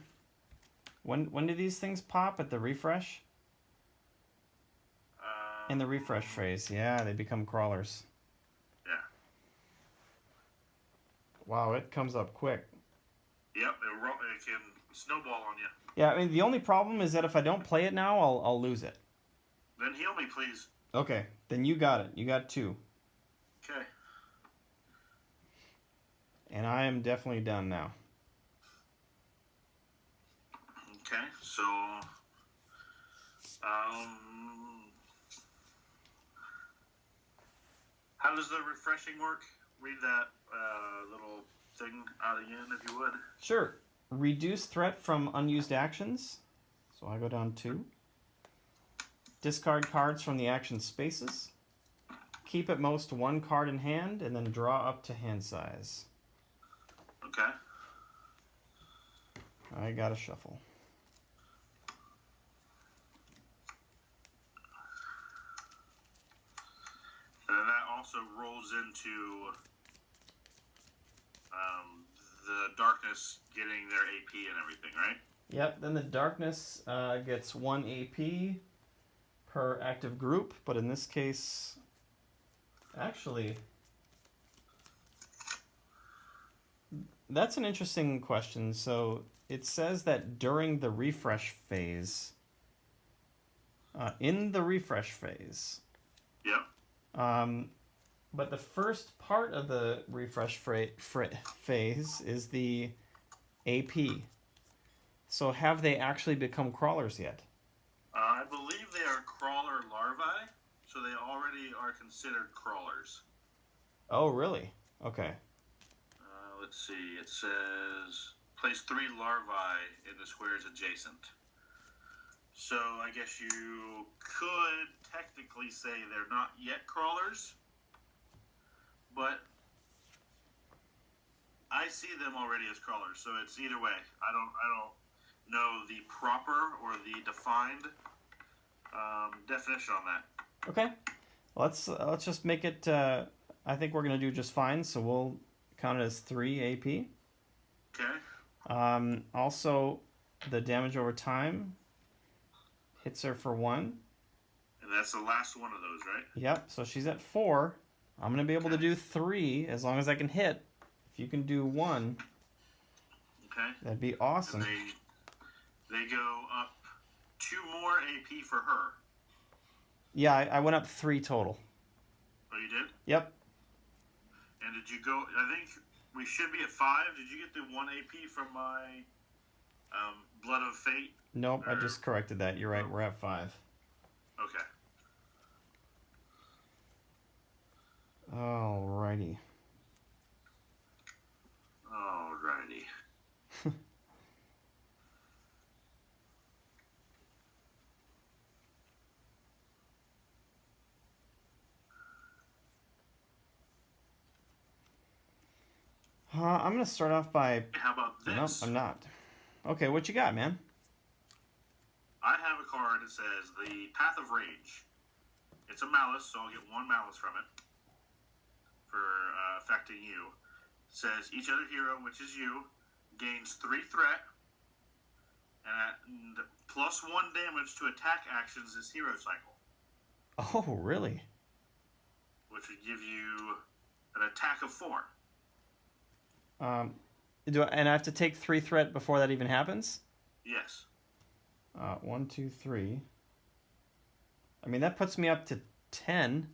When do these things pop? At the refresh? In the refresh phase, yeah, they become crawlers. Yeah. Wow, it comes up quick. Yep, it can snowball on you. Yeah, I mean, the only problem is that if I don't play it now, I'll lose it. Then heal me, please. Okay, then you got it. You got 2. Okay. And I am definitely done now. Okay, so... how does the refreshing work? Read that little thing out again, if you would. Sure. Reduce threat from unused actions. So I go down 2. Discard cards from the action spaces. Keep at most 1 card in hand, and then draw up to hand size. Okay. I gotta shuffle. also rolls into the darkness getting their AP and everything, right? Yep, then the darkness gets 1 AP per active group, but in this case, actually, that's an interesting question. So it says that during the refresh phase, in the refresh phase, Yep. but the first part of the refresh phase is the AP. So have they actually become crawlers yet? I believe they are crawler larvae, so they already are considered crawlers. Oh, really? Okay. Let's see. It says place 3 larvae in the squares adjacent. So I guess you could technically say they're not yet crawlers, but I see them already as crawlers. So it's either way. I don't know the proper or the defined definition on that. Okay. Let's just make it. I think we're gonna do just fine. So we'll count it as 3 AP. Okay. Also, the damage over time hits her for 1. And that's the last one of those, right? Yep. So she's at 4. I'm gonna be able to do 3 as long as I can hit. If you can do 1, okay, that'd be awesome. And they go up 2 more AP for her. Yeah, I went up 3 total. Oh, you did? Yep. And did you go? I think we should be at 5. Did you get the 1 AP from my Blood of Fate? Nope, I just corrected that. You're right. We're at 5. Okay. Alrighty. Alrighty. I'm gonna start off by. How about this? Nope, I'm not. Okay, what you got, man? I have a card that says the Path of Rage. It's a malice, so I'll get 1 malice from it for affecting you. It says each other hero, which is you, gains 3 threat and plus 1 damage to attack actions this hero cycle. Oh, really? Which would give you an attack of 4. And I have to take 3 threat before that even happens? Yes. 1, 2, 3. I mean, that puts me up to 10.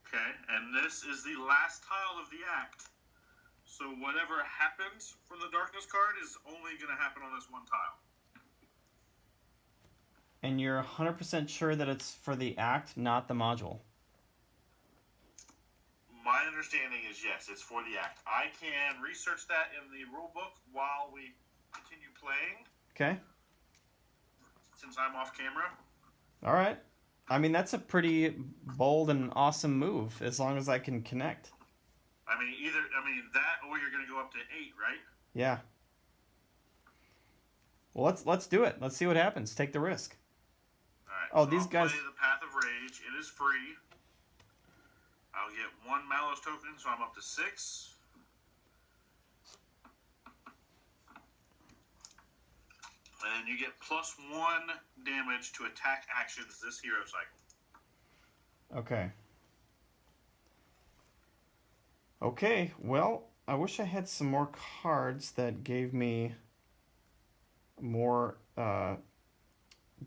Okay, and this is the last tile of the act. So whatever happens from the darkness card is only going to happen on this 1 tile. And you're 100% sure that it's for the act, not the module? My understanding is yes, it's for the act. I can research that in the rule book while we continue playing. Okay. Since I'm off camera. All right. I mean, that's a pretty bold and awesome move, as long as I can connect. I mean, that or you're going to go up to 8, right? Yeah. Well, let's do it. Let's see what happens. Take the risk. All right. Oh, so these I'll guys. play the Path of Rage. It is free. I'll get 1 Malice token, so I'm up to 6. And you get plus 1 damage to attack actions this hero cycle. Okay. Okay, well, I wish I had some more cards that gave me more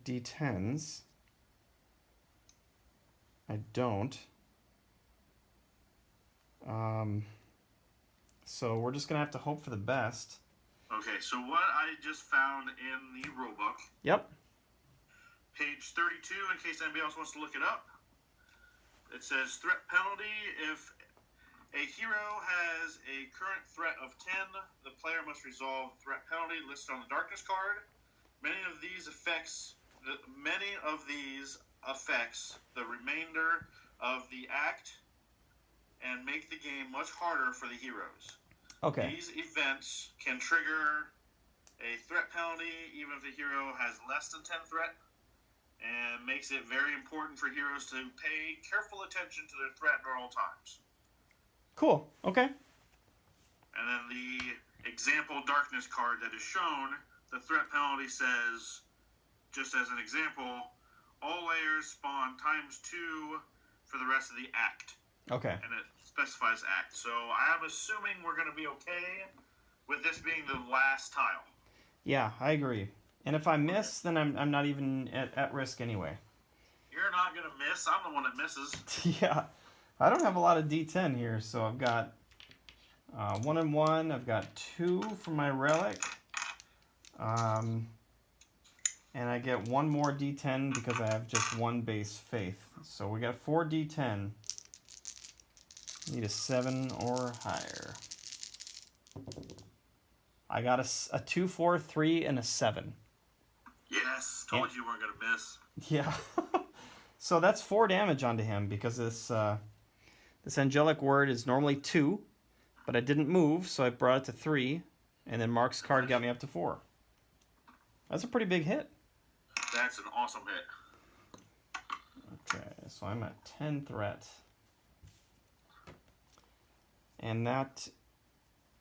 D10s. I don't. So we're just going to have to hope for the best. Okay, so what I just found in the rulebook. Yep. Page 32, in case anybody else wants to look it up. It says threat penalty. If a hero has a current threat of 10, the player must resolve threat penalty listed on the darkness card. Many of these affects the remainder of the act and make the game much harder for the heroes. Okay. These events can trigger a threat penalty even if the hero has less than 10 threat. and makes it very important for heroes to pay careful attention to their threat at all times. Cool. Okay. And then the example darkness card that is shown, the threat penalty says, just as an example, all layers spawn ×2 for the rest of the act. Okay. And it specifies act. So I'm assuming we're going to be okay with this being the last tile. Yeah, I agree. And if I miss, then I'm not even at risk anyway. You're not going to miss. I'm the one that misses. Yeah. I don't have a lot of D10 here, so I've got 1 and 1. I've got 2 for my relic. And I get 1 more D10 because I have just 1 base faith. So we got 4 D10. Need a 7 or higher. I got a 2, 4, 3, and a 7. Yes, told you weren't going to miss. Yeah. So that's 4 damage onto him because this angelic word is normally 2, but I didn't move, so I brought it to 3, and then Mark's card got me up to 4. That's a pretty big hit. That's an awesome hit. Okay, so I'm at 10 threat. And that...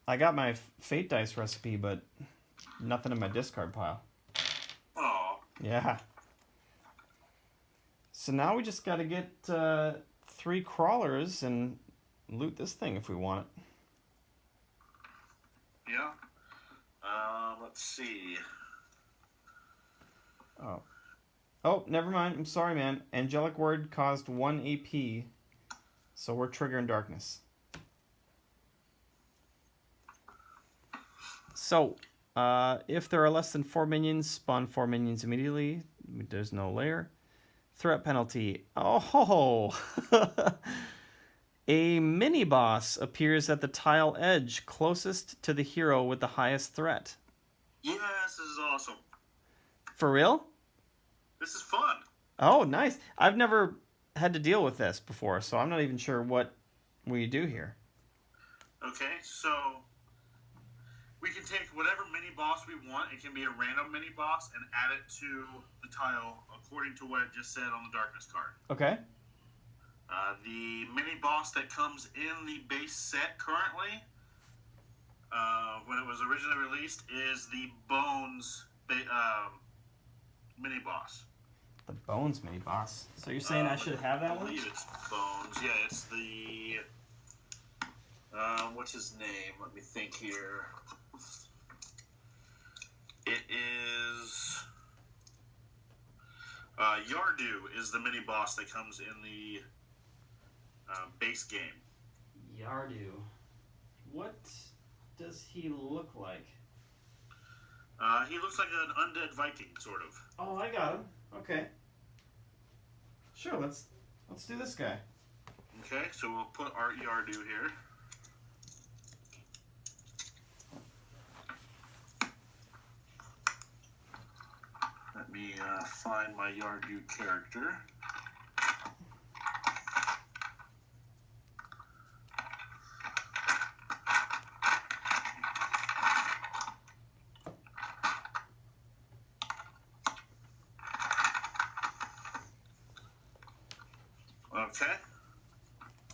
I got my fate dice recipe, but nothing in my discard pile. Oh. Yeah. So now we just got to get 3 crawlers and loot this thing if we want it. Yeah. Let's see. Oh. Oh, never mind. I'm sorry, man. Angelic word caused 1 AP, so we're triggering darkness. So, if there are less than 4 minions, spawn 4 minions immediately. There's no layer. Threat penalty. Oh! A mini-boss appears at the tile edge closest to the hero with the highest threat. Yes, this is awesome. For real? This is fun. Oh, nice. I've never had to deal with this before, so I'm not even sure what we do here. Okay, so we can take whatever mini boss we want. It can be a random mini boss and add it to the tile according to what it just said on the darkness card. Okay. The mini boss that comes in the base set currently, when it was originally released, is the Bones mini boss. The Bones mini boss. So you're saying I should have that I one? believe it's Bones. Yeah, it's the... what's his name? Let me think here. It is... Yardu is the mini boss that comes in the base game. Yardu. What does he look like? He looks like an undead Viking, sort of. Oh, I got him. Okay. Sure, let's do this guy. Okay, so we'll put our Yardu here. Let me find my Yardu character. Okay.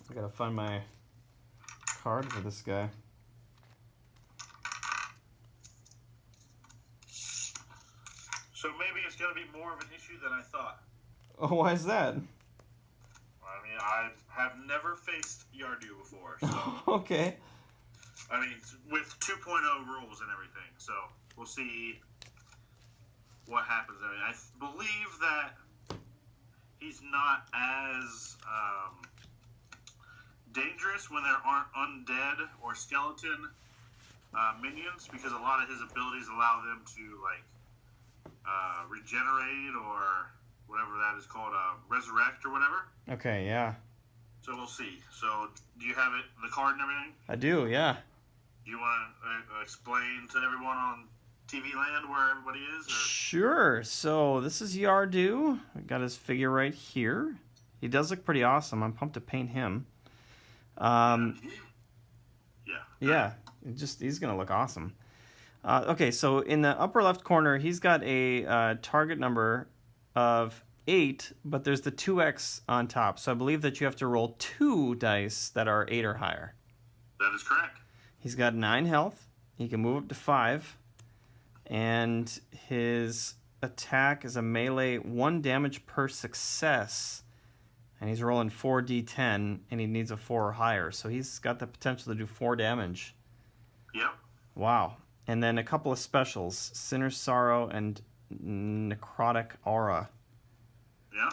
I gotta find my card for this guy. So maybe it's going to be more of an issue than I thought. Oh, why is that? I mean, I have never faced Yardu before, so... Okay. I mean, with 2.0 rules and everything, so we'll see what happens. I mean, I believe that he's not as dangerous when there aren't undead or skeleton minions, because a lot of his abilities allow them to, like, regenerate or whatever that is called, resurrect or whatever. Okay, yeah. So we'll see. So do you have it, the card and everything? I do, yeah. Do you want to explain to everyone on TV land where everybody is? Or? Sure. So this is Yardu. I got his figure right here. He does look pretty awesome. I'm pumped to paint him. Yeah. Yeah. He's gonna look awesome. Okay, so in the upper left corner, he's got a target number of 8, but there's the 2x on top. So I believe that you have to roll 2 dice that are 8 or higher. That is correct. He's got 9 health. He can move up to 5. And his attack is a melee 1 damage per success. And he's rolling 4d10, and he needs a 4 or higher. So he's got the potential to do 4 damage. Yep. Wow. And then a couple of specials. Sinner's Sorrow and Necrotic Aura. Yeah.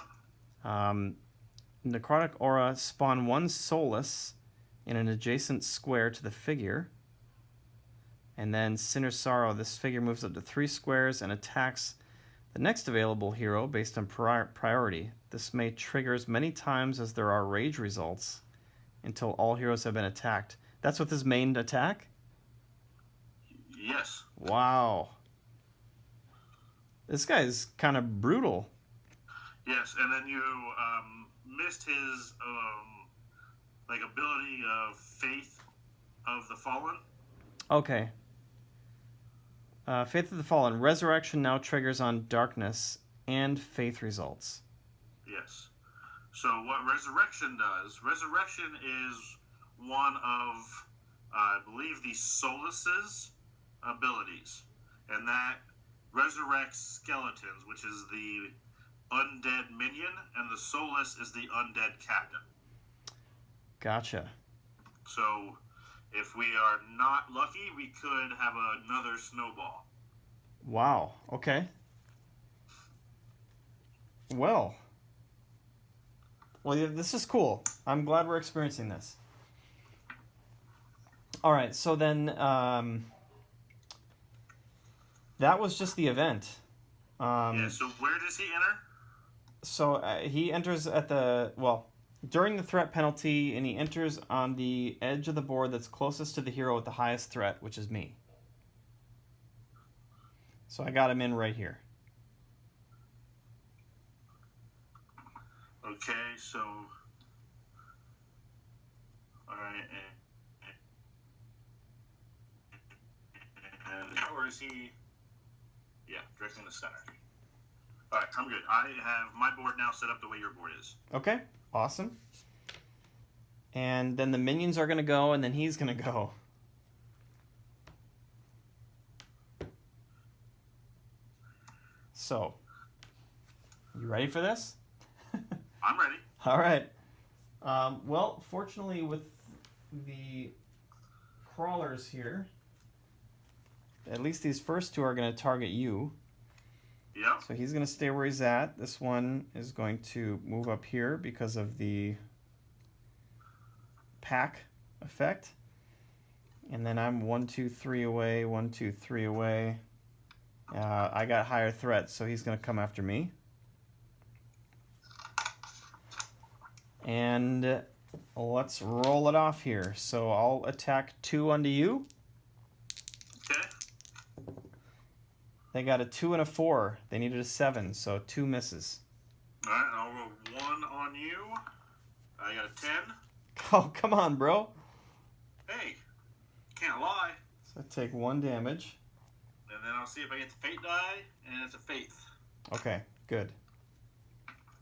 Necrotic Aura spawn 1 Soulless in an adjacent square to the figure. And then Sinner's Sorrow, this figure moves up to 3 squares and attacks the next available hero based on priority. This may trigger as many times as there are rage results until all heroes have been attacked. That's with his main attack? Yes. Wow. This guy is kind of brutal. Yes, and then you missed his ability of Faith of the Fallen. Okay. Faith of the Fallen. Resurrection now triggers on darkness and faith results. Yes. So what Resurrection does, Resurrection is one of, I believe, the Solus's abilities. And that resurrects skeletons, which is the undead minion, and the Solus is the undead captain. Gotcha. So if we are not lucky, we could have another snowball. Wow. Okay. Well, yeah, this is cool. I'm glad we're experiencing this. All right. So then, that was just the event. Yeah. So where does he enter? So he enters at during the threat penalty, and he enters on the edge of the board that's closest to the hero with the highest threat, which is me. So I got him in right here. Okay, so... Alright, and or is he... Yeah, directly in the center. Alright, I'm good. I have my board now set up the way your board is. Okay, awesome. And then the minions are going to go, and then he's going to go. So, you ready for this? I'm ready. All right. Well, fortunately with the crawlers here, at least these first 2 are going to target you. Yep. So he's going to stay where he's at. This one is going to move up here because of the pack effect. And then I'm 1, 2, 3 away, 1, 2, 3 away. I got higher threat, so he's going to come after me. And let's roll it off here. So I'll attack 2 onto you. Okay. They got a 2 and a 4. They needed a 7, so 2 misses. Alright, I'll roll 1 on you. I got a 10. Oh, come on, bro. Hey, can't lie. So I take 1 damage. And then I'll see if I get the fate die, and it's a faith. Okay, good.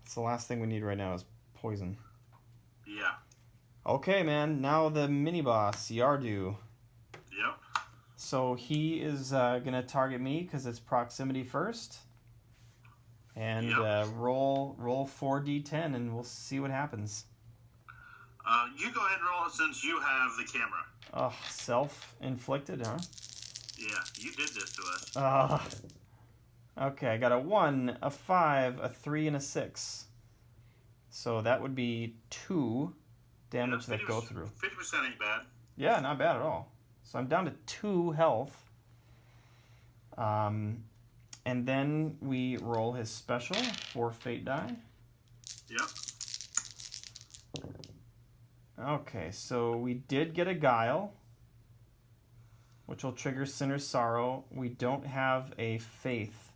That's the last thing we need right now is poison. Yeah. Okay, man. Now the mini-boss, Yardu. Yep. So he is going to target me because it's proximity first. And roll 4d10, and we'll see what happens. You go ahead and roll it since you have the camera. Oh, self-inflicted, huh? Yeah, you did this to us. Okay, I got a 1, a 5, a 3, and a 6. So that would be 2 damage that go through. 50% ain't bad. Yeah, not bad at all. So I'm down to 2 health. And then we roll his special for fate die. Yep. Okay, so we did get a guile, which will trigger Sinner's Sorrow. We don't have a faith,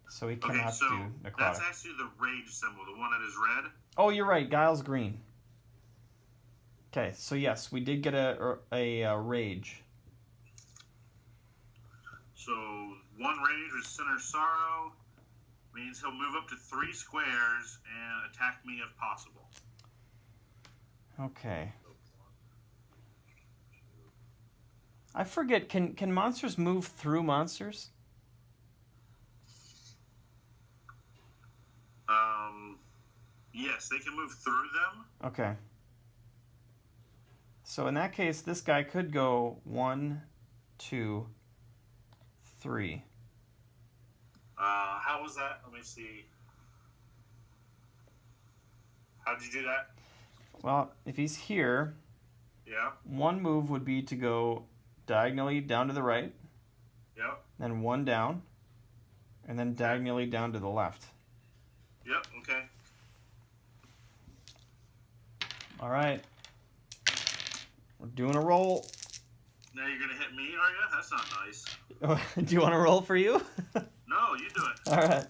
so we cannot do necrotic. That's actually the rage symbol, the one that is red. Oh, you're right. Guile's green. Okay, so yes, we did get a rage. So 1 rage is Sinner's Sorrow, meaning means he'll move up to 3 squares and attack me if possible. Okay. I forget, can monsters move through monsters? Yes, they can move through them. Okay. So in that case, this guy could go 1, 2, 3. How was that? Let me see. How'd you do that? Well, if he's here, Yeah. one move would be to go diagonally down to the right, Yep. then 1 down, and then diagonally down to the left. Yep. Okay. All right. We're doing a roll. Now you're gonna hit me, are you? That's not nice. Do you want to roll for you? No, you do it. All right.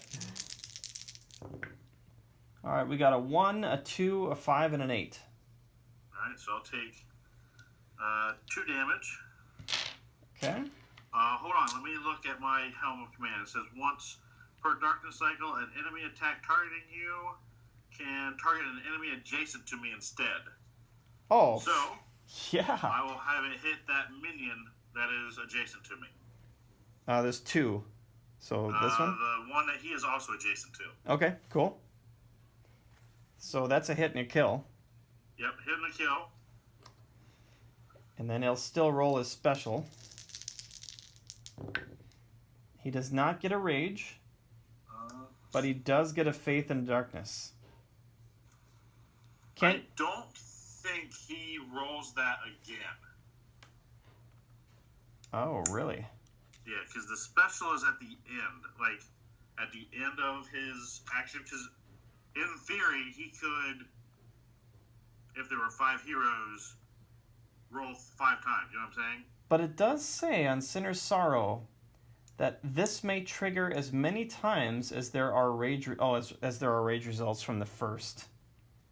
All right, we got a 1, a 2, a 5, and an 8. All right, so I'll take 2 damage. Okay. Hold on, let me look at my Helm of Command. It says once per darkness cycle, an enemy attack targeting you can target an enemy adjacent to me instead. Oh. So Yeah. I will have it hit that minion that is adjacent to me. There's 2. So this one? The one that he is also adjacent to. Okay, cool. So that's a hit and a kill. Yep, hit and a kill. And then he'll still roll his special. He does not get a rage, but he does get a faith in darkness. I don't think he rolls that again. Oh, really? Yeah, because the special is at the end. Like, at the end of his action. Because, in theory, he could, if there were 5 heroes, roll 5 times. You know what I'm saying? But it does say on Sinner's Sorrow that this may trigger as many times as there are rage. As there are rage results from the first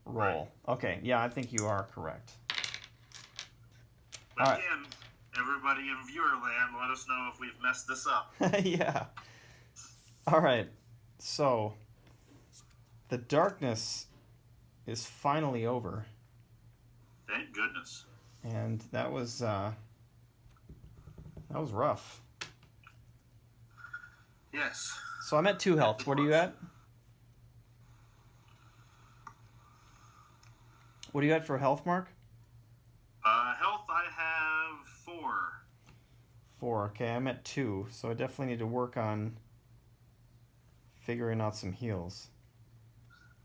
roll. Right. Okay, yeah, I think you are correct. But again, everybody in viewer land, let us know if we've messed this up. Yeah. All right. So the darkness is finally over. Thank goodness. And that was rough. Yes. So I'm at 2 health. What are you at? What are you at for health, Mark? Health, I have 4. 4. Okay, I'm at 2. So I definitely need to work on figuring out some heals.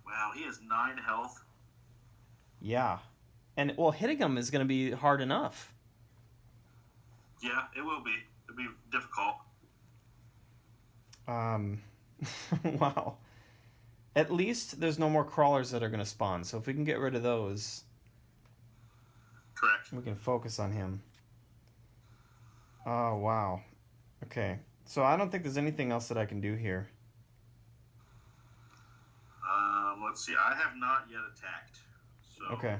Wow, he has 9 health. Yeah. And, well, hitting him is going to be hard enough. Yeah, it will be. It'll be difficult. Wow. At least there's no more crawlers that are going to spawn. So if we can get rid of those... Correct. We can focus on him. Oh, wow. Okay. So I don't think there's anything else that I can do here. Let's see. I have not yet attacked. So. Okay.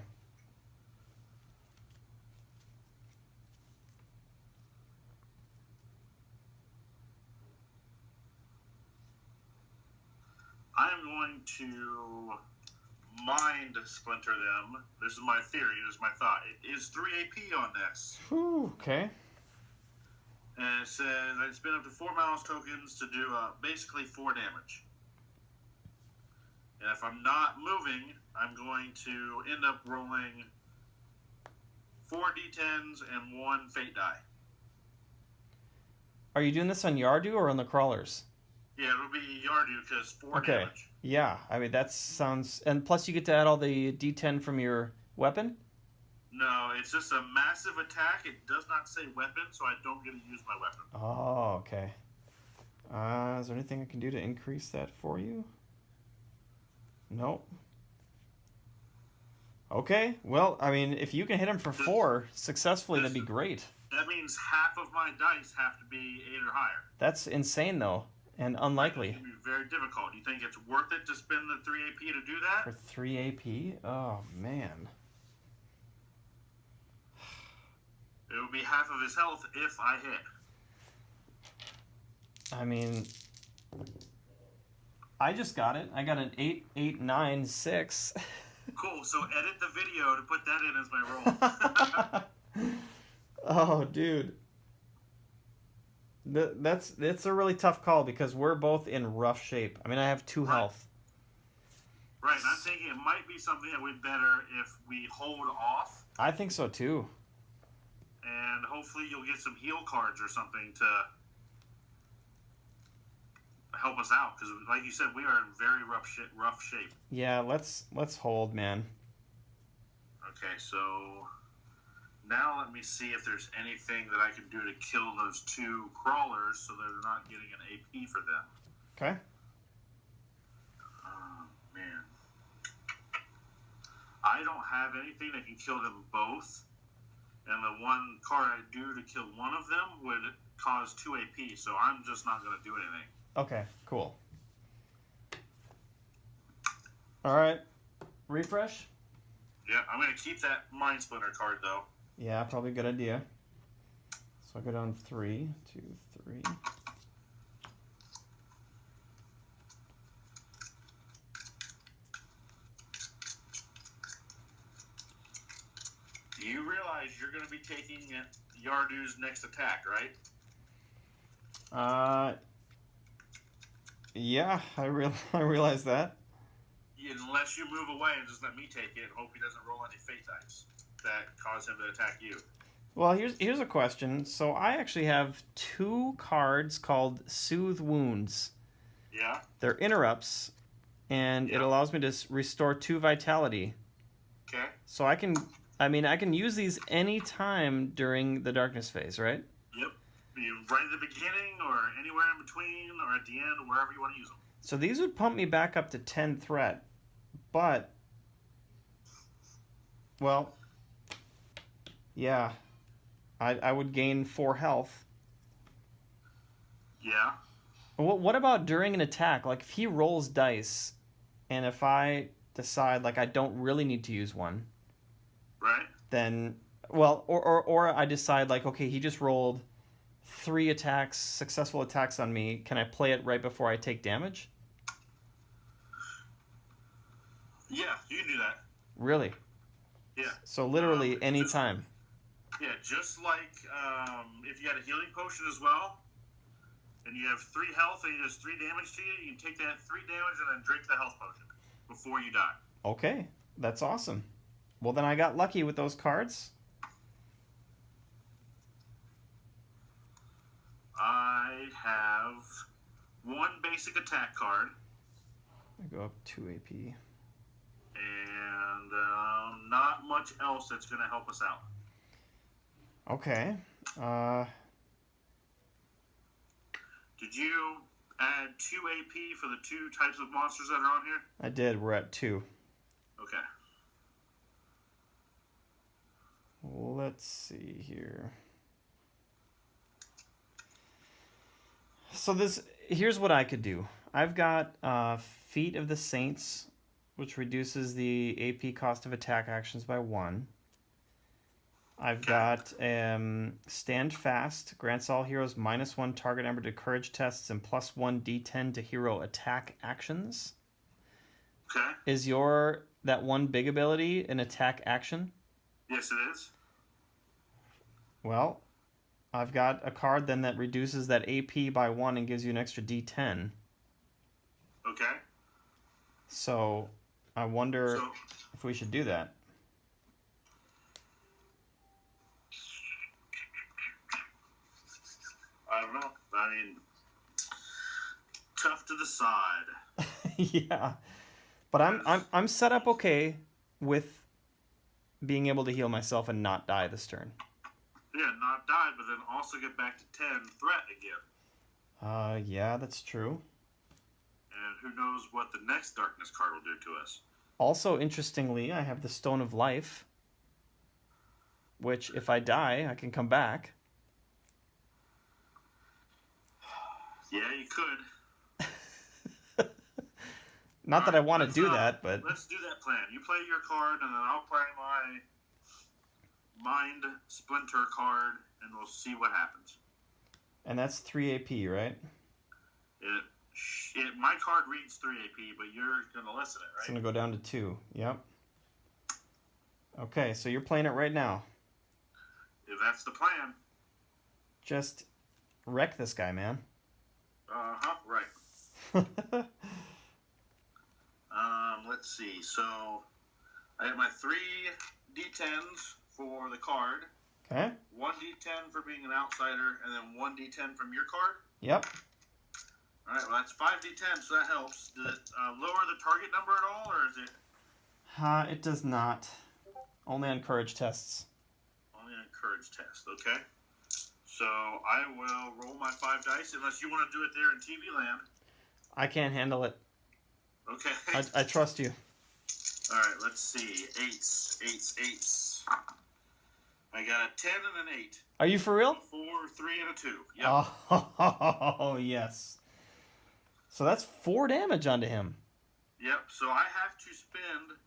I am going to mind splinter them. This is my theory. This is my thought. It is 3 AP on this. Whew, okay. And it says I spend up to 4 Malice tokens to do basically 4 damage. And if I'm not moving, I'm going to end up rolling 4 D10s and 1 fate die. Are you doing this on Yardu or on the crawlers? Yeah, it'll be Yardu because 4 Okay. damage. Yeah, I mean, that sounds... And plus you get to add all the D10 from your weapon? No, it's just a massive attack. It does not say weapon, so I don't get to use my weapon. Oh, okay. Is there anything I can do to increase that for you? Nope. Okay, well, I mean, if you can hit him for 4 successfully, that'd be great. That means half of my dice have to be 8 or higher. That's insane, though, and unlikely. It's going to be very difficult. Do you think it's worth it to spend the 3 AP to do that? For 3 AP? Oh, man. It would be half of his health if I hit. I mean... I just got it. I got an 8896. Cool. So edit the video to put that in as my roll. Oh, dude. That's a really tough call because we're both in rough shape. I mean, I have 2 health. Right. And I'm thinking it might be something that would be better if we hold off. I think so too. And hopefully you'll get some heal cards or something to help us out, because like you said, we are in very rough shape. Yeah, let's hold, man. Okay, so now let me see if there's anything that I can do to kill those 2 crawlers so they're not getting an AP for them. Okay. Oh, man. I don't have anything that can kill them both, and the one card I do to kill one of them would cause 2 AP, so I'm just not going to do anything. Okay, cool. All right. Refresh? Yeah, I'm going to keep that Mind Splinter card, though. Yeah, probably a good idea. So I go down 3, 2, 3. You realize you're going to be taking Yardu's next attack, right? Yeah, I realize that. Unless you move away and just let me take it and hope he doesn't roll any fate dice that cause him to attack you. Well, here's a question. So I actually have 2 cards called Soothe Wounds. Yeah? They're interrupts, and it allows me to restore 2 vitality. Okay. So I can use these any time during the darkness phase, right? Yep. Right at the beginning or anywhere in between or at the end, wherever you want to use them. So these would pump me back up to 10 threat, but, well, yeah, I would gain 4 health. Yeah. What about during an attack? Like if he rolls dice, and if I decide like I don't really need to use one, right? Then, well, or I decide like, okay, he just rolled 3 attacks, successful attacks on me. Can I play it right before I take damage? Yeah, you can do that. Really? Yeah. So literally any time. Yeah, just like if you had a healing potion as well, and you have 3 health and he does 3 damage to you, you can take that 3 damage and then drink the health potion before you die. Okay, that's awesome. Well, then I got lucky with those cards. I have 1 basic attack card. I go up 2 AP. And not much else that's going to help us out. Okay. Did you add 2 AP for the 2 types of monsters that are on here? I did. We're at 2. Okay. Let's see here. So here's what I could do. I've got Feet of the Saints, which reduces the AP cost of attack actions by 1. I've got Stand Fast, grants all heroes -1 target number to courage tests and +1 D10 to hero attack actions. Okay. Is that one big ability an attack action? Yes, it is. Well, I've got a card then that reduces that AP by 1 and gives you an extra D10. Okay. So I wonder if we should do that. I don't know. I mean, tough to decide. Yeah, but I'm set up okay with being able to heal myself and not die this turn. Yeah, not die, but then also get back to 10 threat again. Yeah, that's true. And who knows what the next darkness card will do to us. Also, interestingly, I have the Stone of Life, which if I die, I can come back. Yeah, you could. Not that I want to do that, but... Let's do that plan. You play your card, and then I'll play my Mind Splinter card, and we'll see what happens. And that's 3 AP, right? My card reads 3 AP, but you're going to lessen it, right? It's going to go down to 2. Yep. Okay, so you're playing it right now. If that's the plan. Just wreck this guy, man. Right. Let's see. So, I have my 3 D10s for the card. Okay. 1 D10 for being an outsider, and then 1 D10 from your card. Yep. All right, well, that's 5 D10, so that helps. Does it lower the target number at all, or is it? It does not. Only on courage tests. Only on courage test, okay. So I will roll my 5 dice, unless you want to do it there in TV land. I can't handle it. Okay. I trust you. All right, let's see. Eights. I got a 10 and an 8. Are you for real? A 4, 3, and a 2. Yep. Oh, yes. So that's 4 damage onto him. Yep, so I have to spend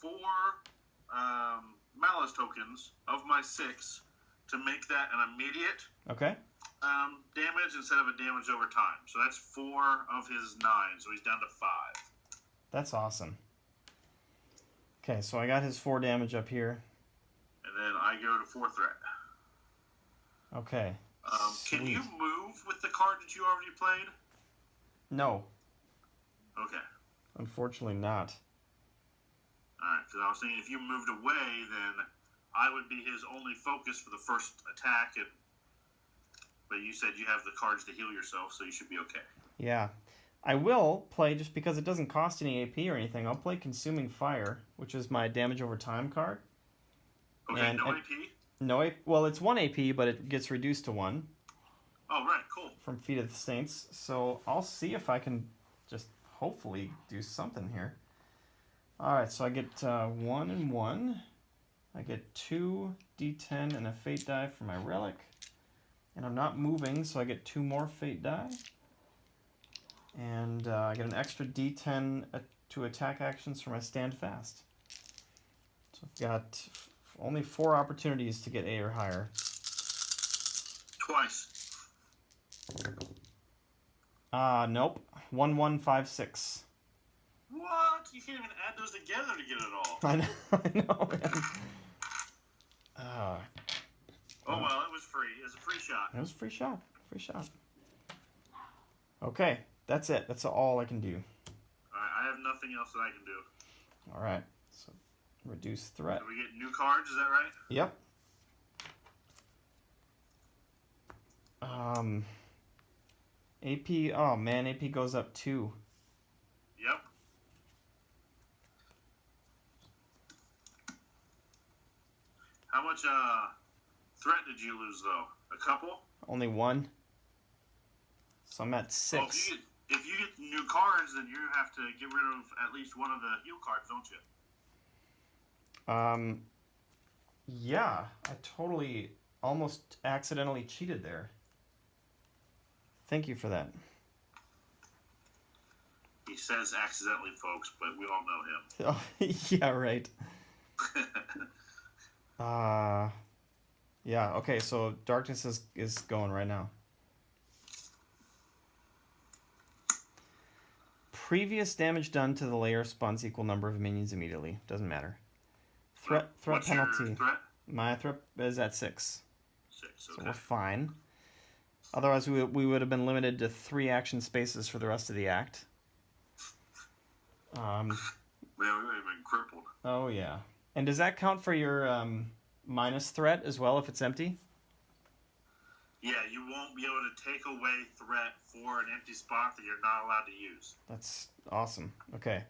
4 malice tokens of my 6 to make that an immediate damage instead of a damage over time. So that's 4 of his 9, so he's down to 5. That's awesome. Okay, so I got his 4 damage up here. And then I go to 4 threat. Okay. Can you move with the card that you already played? No. Okay. Unfortunately not. Alright, because I was thinking if you moved away, then I would be his only focus for the first attack. But you said you have the cards to heal yourself, so you should be okay. Yeah. I will play, just because it doesn't cost any AP or anything, I'll play Consuming Fire, which is my damage over time card. Okay, no AP? No AP. Well, it's 1 AP, but it gets reduced to 1. Oh, right, cool. From Feet of the Saints. So I'll see if I can just hopefully do something here. Alright, so I get 1 and 1. I get 2 D10 and a Fate die for my Relic. And I'm not moving, so I get 2 more Fate die. And I get an extra D10 to attack actions for my Stand Fast. So I've got only 4 opportunities to get A or higher. Twice. Nope. 1, 1, 5, 6. What? You can't even add those together to get it all. I know, man. Oh, well, it was free. It was a free shot. It was a free shot. Free shot. Okay, that's it. That's all I can do. Alright, I have nothing else that I can do. Alright, so reduce threat. Do we get new cards, is that right? Yep. AP, oh man, AP goes up 2. Yep. How much threat did you lose, though? A couple? Only 1. So I'm at 6. Well, if you get new cards, then you have to get rid of at least one of the heal cards, don't you? Yeah, I totally almost accidentally cheated there. Thank you for that. He says accidentally, folks, but we all know him. Oh, yeah, right. Yeah, okay, so darkness is going right now. Previous damage done to the layer spawns equal number of minions immediately. Doesn't matter. Threat What's penalty. your threat? My threat is at 6. 6, So okay. we're fine. Otherwise, we would have been limited to 3 action spaces for the rest of the act. Man, we would have been crippled. Oh, yeah. And does that count for your minus threat as well if it's empty? Yeah, you won't be able to take away threat for an empty spot that you're not allowed to use. That's awesome. Okay.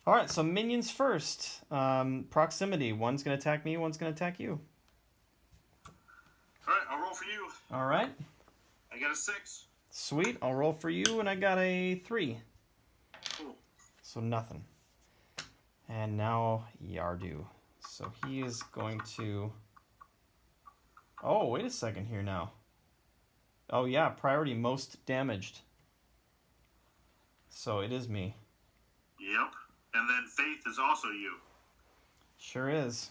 All right, so minions first. Proximity. One's going to attack me, one's going to attack you. All right, I'll roll for you. All right. I got a 6. Sweet. I'll roll for you, and I got a 3. Cool. So nothing. And now Yardu. So he is going to... Oh, wait a second here now. Oh, yeah, priority most damaged. So it is me. Yep. And then Faith is also you. Sure is.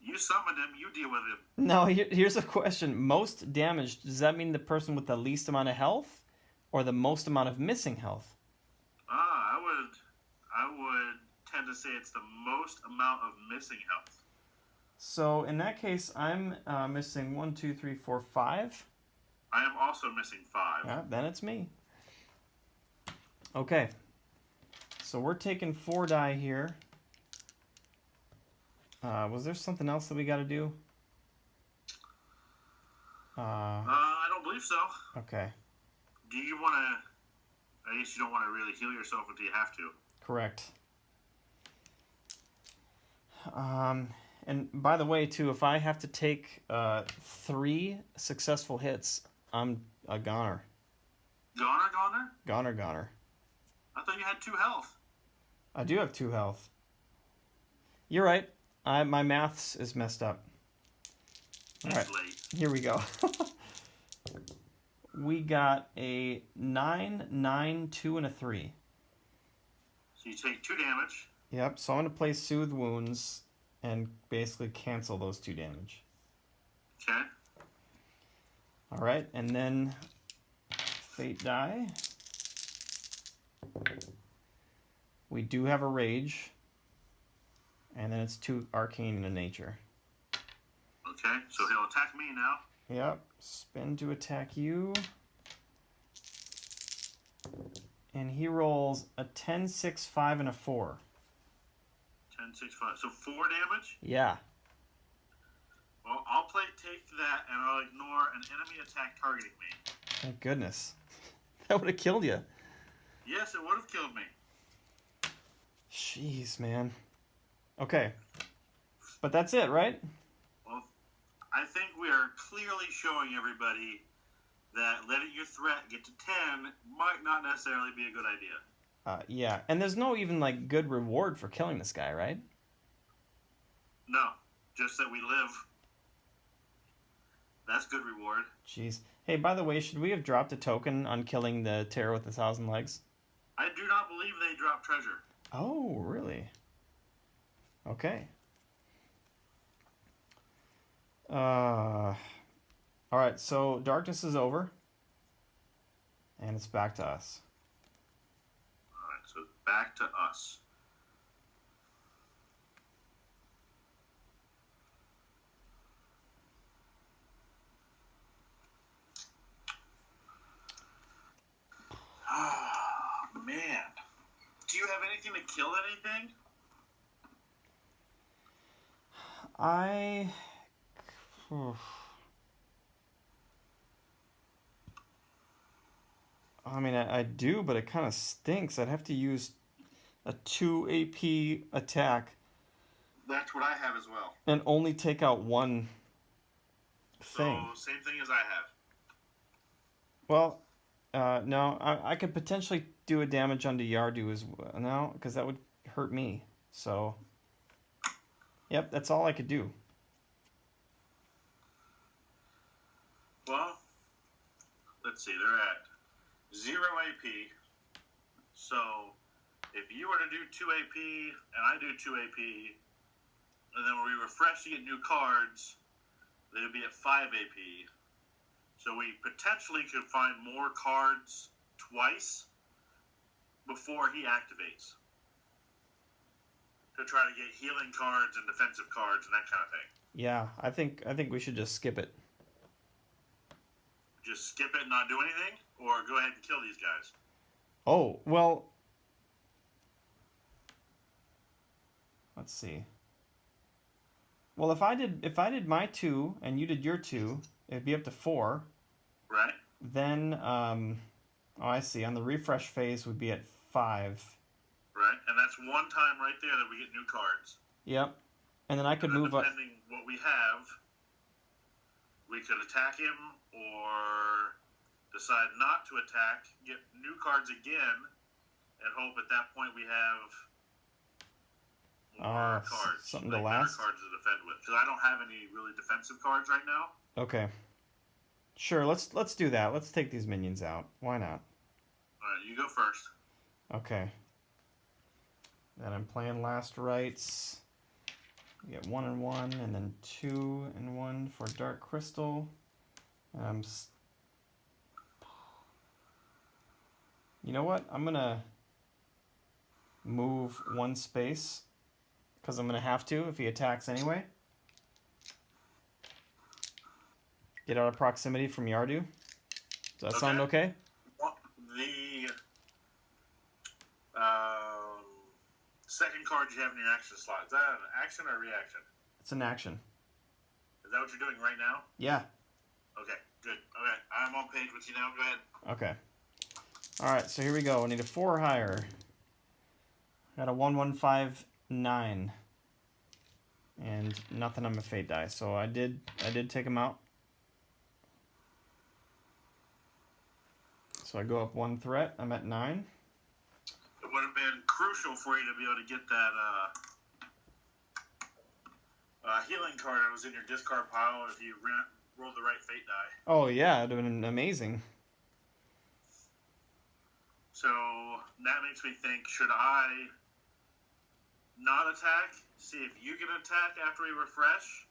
You summoned him, you deal with him. Now, here's a question. Most damaged, does that mean the person with the least amount of health? or the most amount of missing health? I would tend to say it's the most amount of missing health. So in that case, I'm missing 1, 2, 3, 4, 5. I am also missing 5. Yeah, then it's me. Okay. So we're taking 4 die here. Was there something else that we got to do? I don't believe so. Okay. Do you want to... I guess you don't want to really heal yourself until you have to. Correct. And by the way, too, if I have to take 3 successful hits, I'm a goner. Goner? I thought you had 2 health. I do have 2 health. You're right. My maths is messed up. All right, here we go. We got a 9, 9, 2, and a 3. So you take 2 damage. Yep, so I'm going to play Soothe Wounds and basically cancel those 2 damage. Okay. All right, and then Fate die. We do have a Rage. And then it's 2 Arcane in nature. Okay, so he'll attack me now. Yep, spin to attack you. And he rolls a 10, 6, 5, and a 4. 10, 6, 5. So 4 damage? Yeah. Well, I'll take that, and I'll ignore an enemy attack targeting me. Thank goodness. That would have killed you. Yes, it would have killed me. Jeez, man. Okay. But that's it, right? Well, I think we are clearly showing everybody that letting your threat get to 10 might not necessarily be a good idea. Yeah. And there's no even, like, good reward for killing this guy, right? No. Just that we live. That's good reward. Jeez. Hey, by the way, should we have dropped a token on killing the terror with 1,000 legs? I do not believe they drop treasure. Oh, really? Okay. Alright, so darkness is over. And it's back to us. Alright, so back to us. Oh, man. Do you have anything to kill anything? I mean, I do, but it kind of stinks. I'd have to use a 2 AP attack. That's what I have as well. And only take out 1 thing. So, same thing as I have. Well, no, I could potentially do a damage onto Yardu as well. No, because that would hurt me. So, yep, that's all I could do. Well, let's see, they're at 0 AP. So, if you were to do 2 AP, and I do 2 AP, and then we refresh to get new cards, they would be at 5 AP. So we potentially could find more cards twice before he activates. To try to get healing cards and defensive cards and that kind of thing. Yeah, I think we should just skip it. Just skip it and not do anything? Or go ahead and kill these guys? Oh, well, let's see. Well, if I did my 2 and you did your 2, it'd be up to 4. Right. Then, oh, I see. On the refresh phase would be at 5. Right, and that's 1 time right there that we get new cards. Yep. And then I could move up. Depending what we have, we could attack him or decide not to attack, get new cards again, and hope at that point we have more cards. Something like to last? better cards to defend with. Because I don't have any really defensive cards right now. Okay. Sure, let's do that. Let's take these minions out. Why not? Alright, you go first. Okay. Then I'm playing Last Rites. We get 1 and 1, and then 2 and 1 for Dark Crystal. You know what? I'm gonna move one space because I'm gonna have to if he attacks anyway. Get out of proximity from Yardu. Does that sound okay? Well, the second card you have in your action slot, is that an action or a reaction? It's an action. Is that what you're doing right now? Yeah. Okay, good. Okay, I'm on page with you now. Go ahead. Okay. Alright, so here we go. I need a 4 or higher. Got a 1159. And nothing on my fate die. So I did take him out. So I go up 1 threat. I'm at 9. It would have been crucial for you to be able to get that healing card that was in your discard pile if you rolled the right fate die. Oh yeah, it'd have been amazing. So that makes me think, should I not attack? See if you get an attack after we refresh?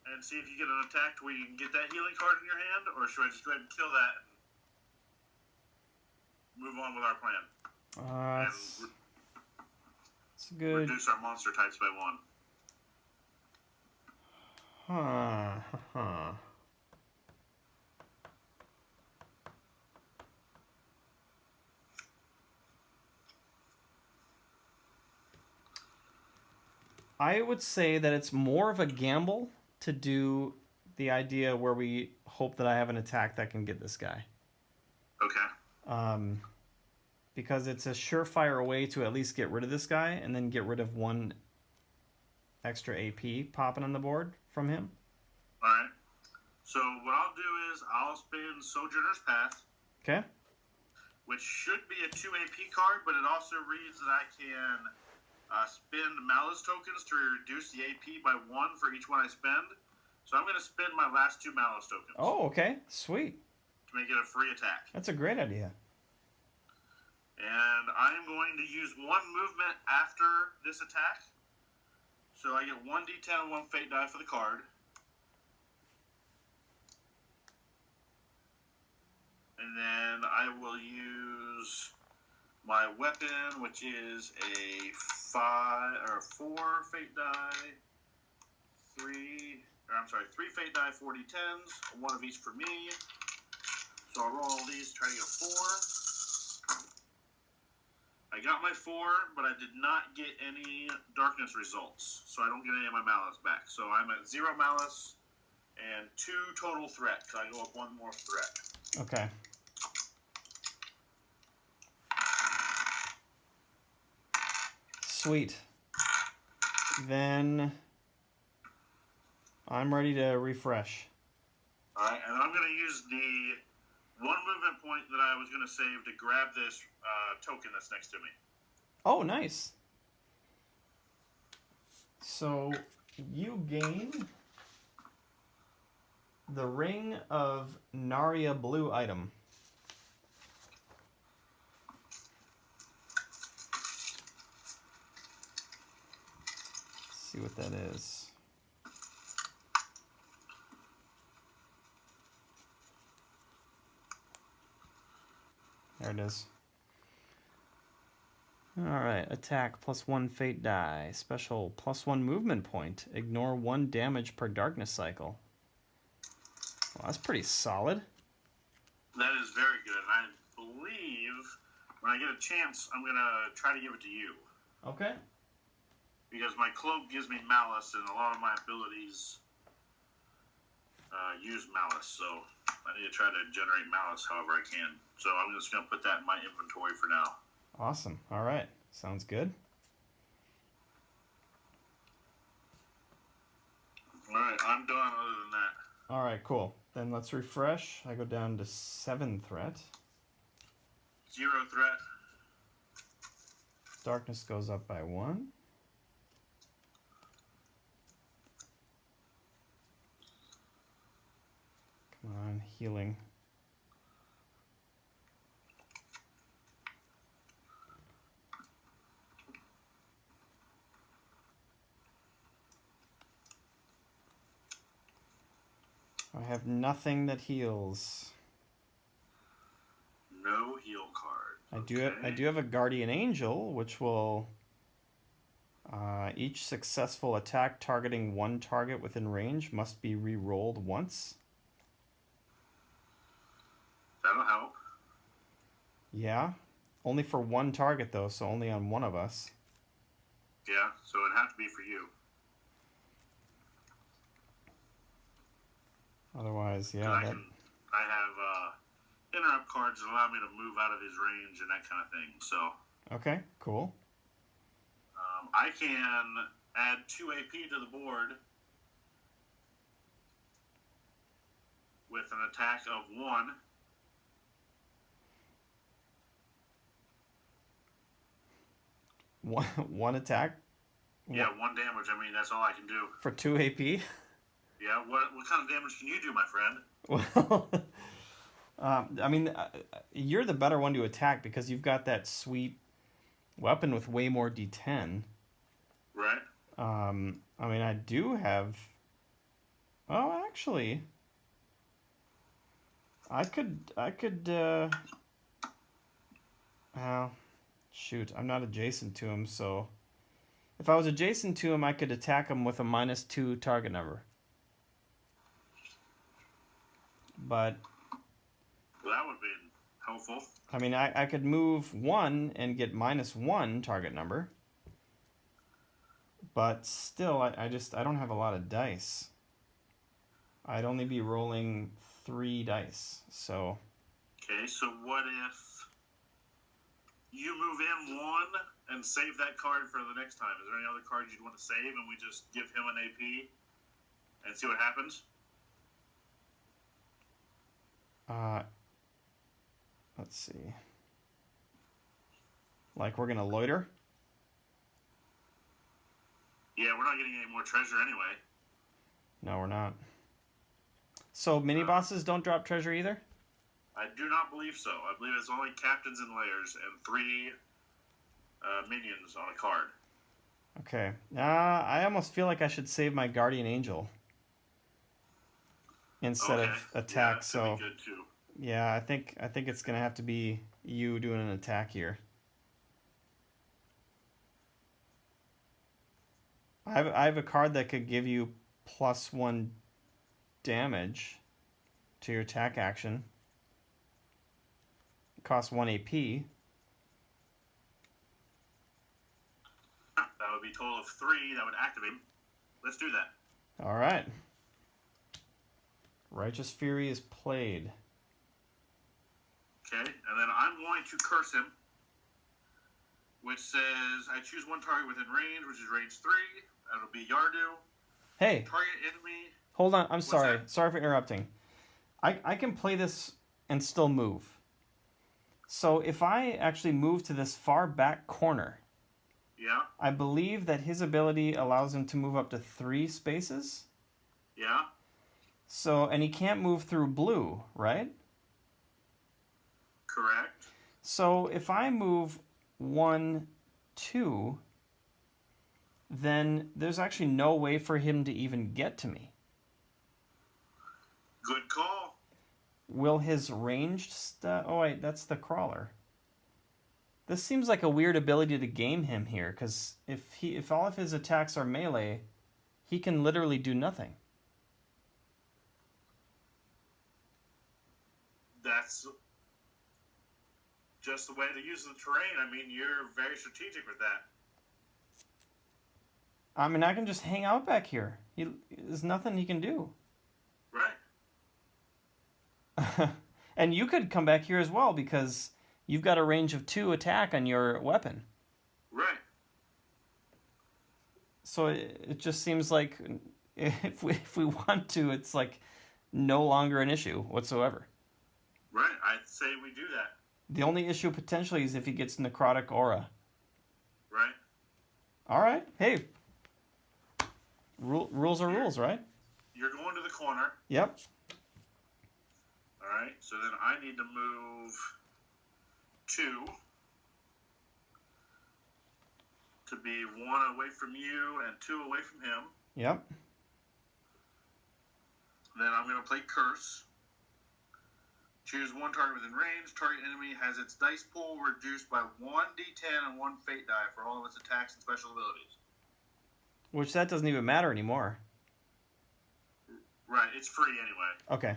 And see if you get an attack to where you can get that healing card in your hand? Or should I just go ahead and kill that and move on with our plan? It's good. Reduce our monster types by 1. I would say that it's more of a gamble to do the idea where we hope that I have an attack that can get this guy. Okay. Because it's a surefire way to at least get rid of this guy and then get rid of 1 extra AP popping on the board from him. Alright. So what I'll do is I'll spin Sojourner's Path. Okay. Which should be a 2 AP card, but it also reads that I can spend Malice tokens to reduce the AP by 1 for each one I spend. So I'm going to spend my last 2 Malice tokens. Oh, okay. Sweet. To make it a free attack. That's a great idea. And I'm going to use 1 movement after this attack. So I get 1 D10 and 1 fate die for the card. And then I will use my weapon, which is a 4 fate die, 3 fate die, 4 D10s, 1 of each for me. So I'll roll all these, try to get a 4. I got my 4, but I did not get any darkness results, so I don't get any of my malice back. So I'm at 0 malice and 2 total threat, because I go up 1 more threat. Okay. Sweet. Then I'm ready to refresh. Alright, and then I'm going to use the 1 movement point that I was going to save to grab this token that's next to me. Oh, nice. So you gain the Ring of Narya Blue item. Let's see what that is. There it is. Alright, attack +1 fate die. Special +1 movement point. Ignore 1 damage per darkness cycle. Well, that's pretty solid. That is very good. And I believe when I get a chance, I'm going to try to give it to you. Okay. Because my cloak gives me malice, and a lot of my abilities use malice. So I need to try to generate malice however I can. So I'm just going to put that in my inventory for now. Awesome. All right. Sounds good. All right. I'm done other than that. All right, cool. Then let's refresh. I go down to 7 threat. 0 threat. Darkness goes up by 1. Come on, healing. I have nothing that heals. No heal. I do have a guardian angel, which will each successful attack targeting one target within range must be re-rolled once. That'll help. Yeah, only for one target though, so only on one of us. Yeah, so it'd have to be for you. Otherwise, yeah. I have interrupt cards that allow me to move out of his range and that kind of thing. So. Okay, cool. I can add 2 AP to the board with an attack of 1. One attack? Yeah, 1 damage. I mean, that's all I can do. For 2 AP? Yeah, what kind of damage can you do, my friend? Well, I mean, you're the better one to attack because you've got that sweet weapon with way more D10. Right. I mean, I do have... Oh, actually... I could, well, shoot, I'm not adjacent to him, so... If I was adjacent to him, I could attack him with a -2 target number. But... Well, that would be helpful. I mean, I could move 1 and get -1 target number. But still, I don't have a lot of dice. I'd only be rolling 3 dice, so... Okay, so what if you move in 1 and save that card for the next time? Is there any other cards you'd want to save and we just give him an AP and see what happens? Let's see. Like we're gonna loiter? Yeah, we're not getting any more treasure anyway. No, we're not. So mini bosses don't drop treasure either? I do not believe so. I believe it's only captains and layers and 3 minions on a card. Okay. I almost feel like I should save my guardian angel instead of attack. Yeah, so be good too. Yeah, I think it's gonna have to be you doing an attack here. I have a card that could give you +1 damage to your attack action. It costs 1 AP. That would be a total of 3 that would activate. Let's do that. All right. Righteous Fury is played. Okay, and then I'm going to curse him, which says I choose 1 target within range, which is range 3. That'll be Yardu. Hey. Target enemy. Hold on. I'm sorry. that? Sorry for interrupting. I can play this and still move. So if I actually move to this far back corner, Yeah. I believe that his ability allows him to move up to 3 spaces. Yeah. So, and he can't move through blue, right? Correct. So if I move 1, 2, then there's actually no way for him to even get to me. Good call. Will his ranged stuff... Oh, wait, that's the crawler. This seems like a weird ability to game him here, because if all of his attacks are melee, he can literally do nothing. That's just the way to use the terrain. I mean, you're very strategic with that. I mean, I can just hang out back here. There's nothing he can do. Right. And you could come back here as well, because you've got a range of 2 attack on your weapon. Right. So it just seems like if we want to, it's like no longer an issue whatsoever. Right. I'd say we do that. The only issue potentially is if he gets necrotic aura. Right. All right. Hey. Rules are rules, right? You're going to the corner. Yep. All right. So then I need to move 2 to be 1 away from you and 2 away from him. Yep. Then I'm going to play Curse. Choose one target within range. Target enemy has its dice pool reduced by 1d10 and 1 fate die for all of its attacks and special abilities. Which that doesn't even matter anymore. Right, it's free anyway. Okay.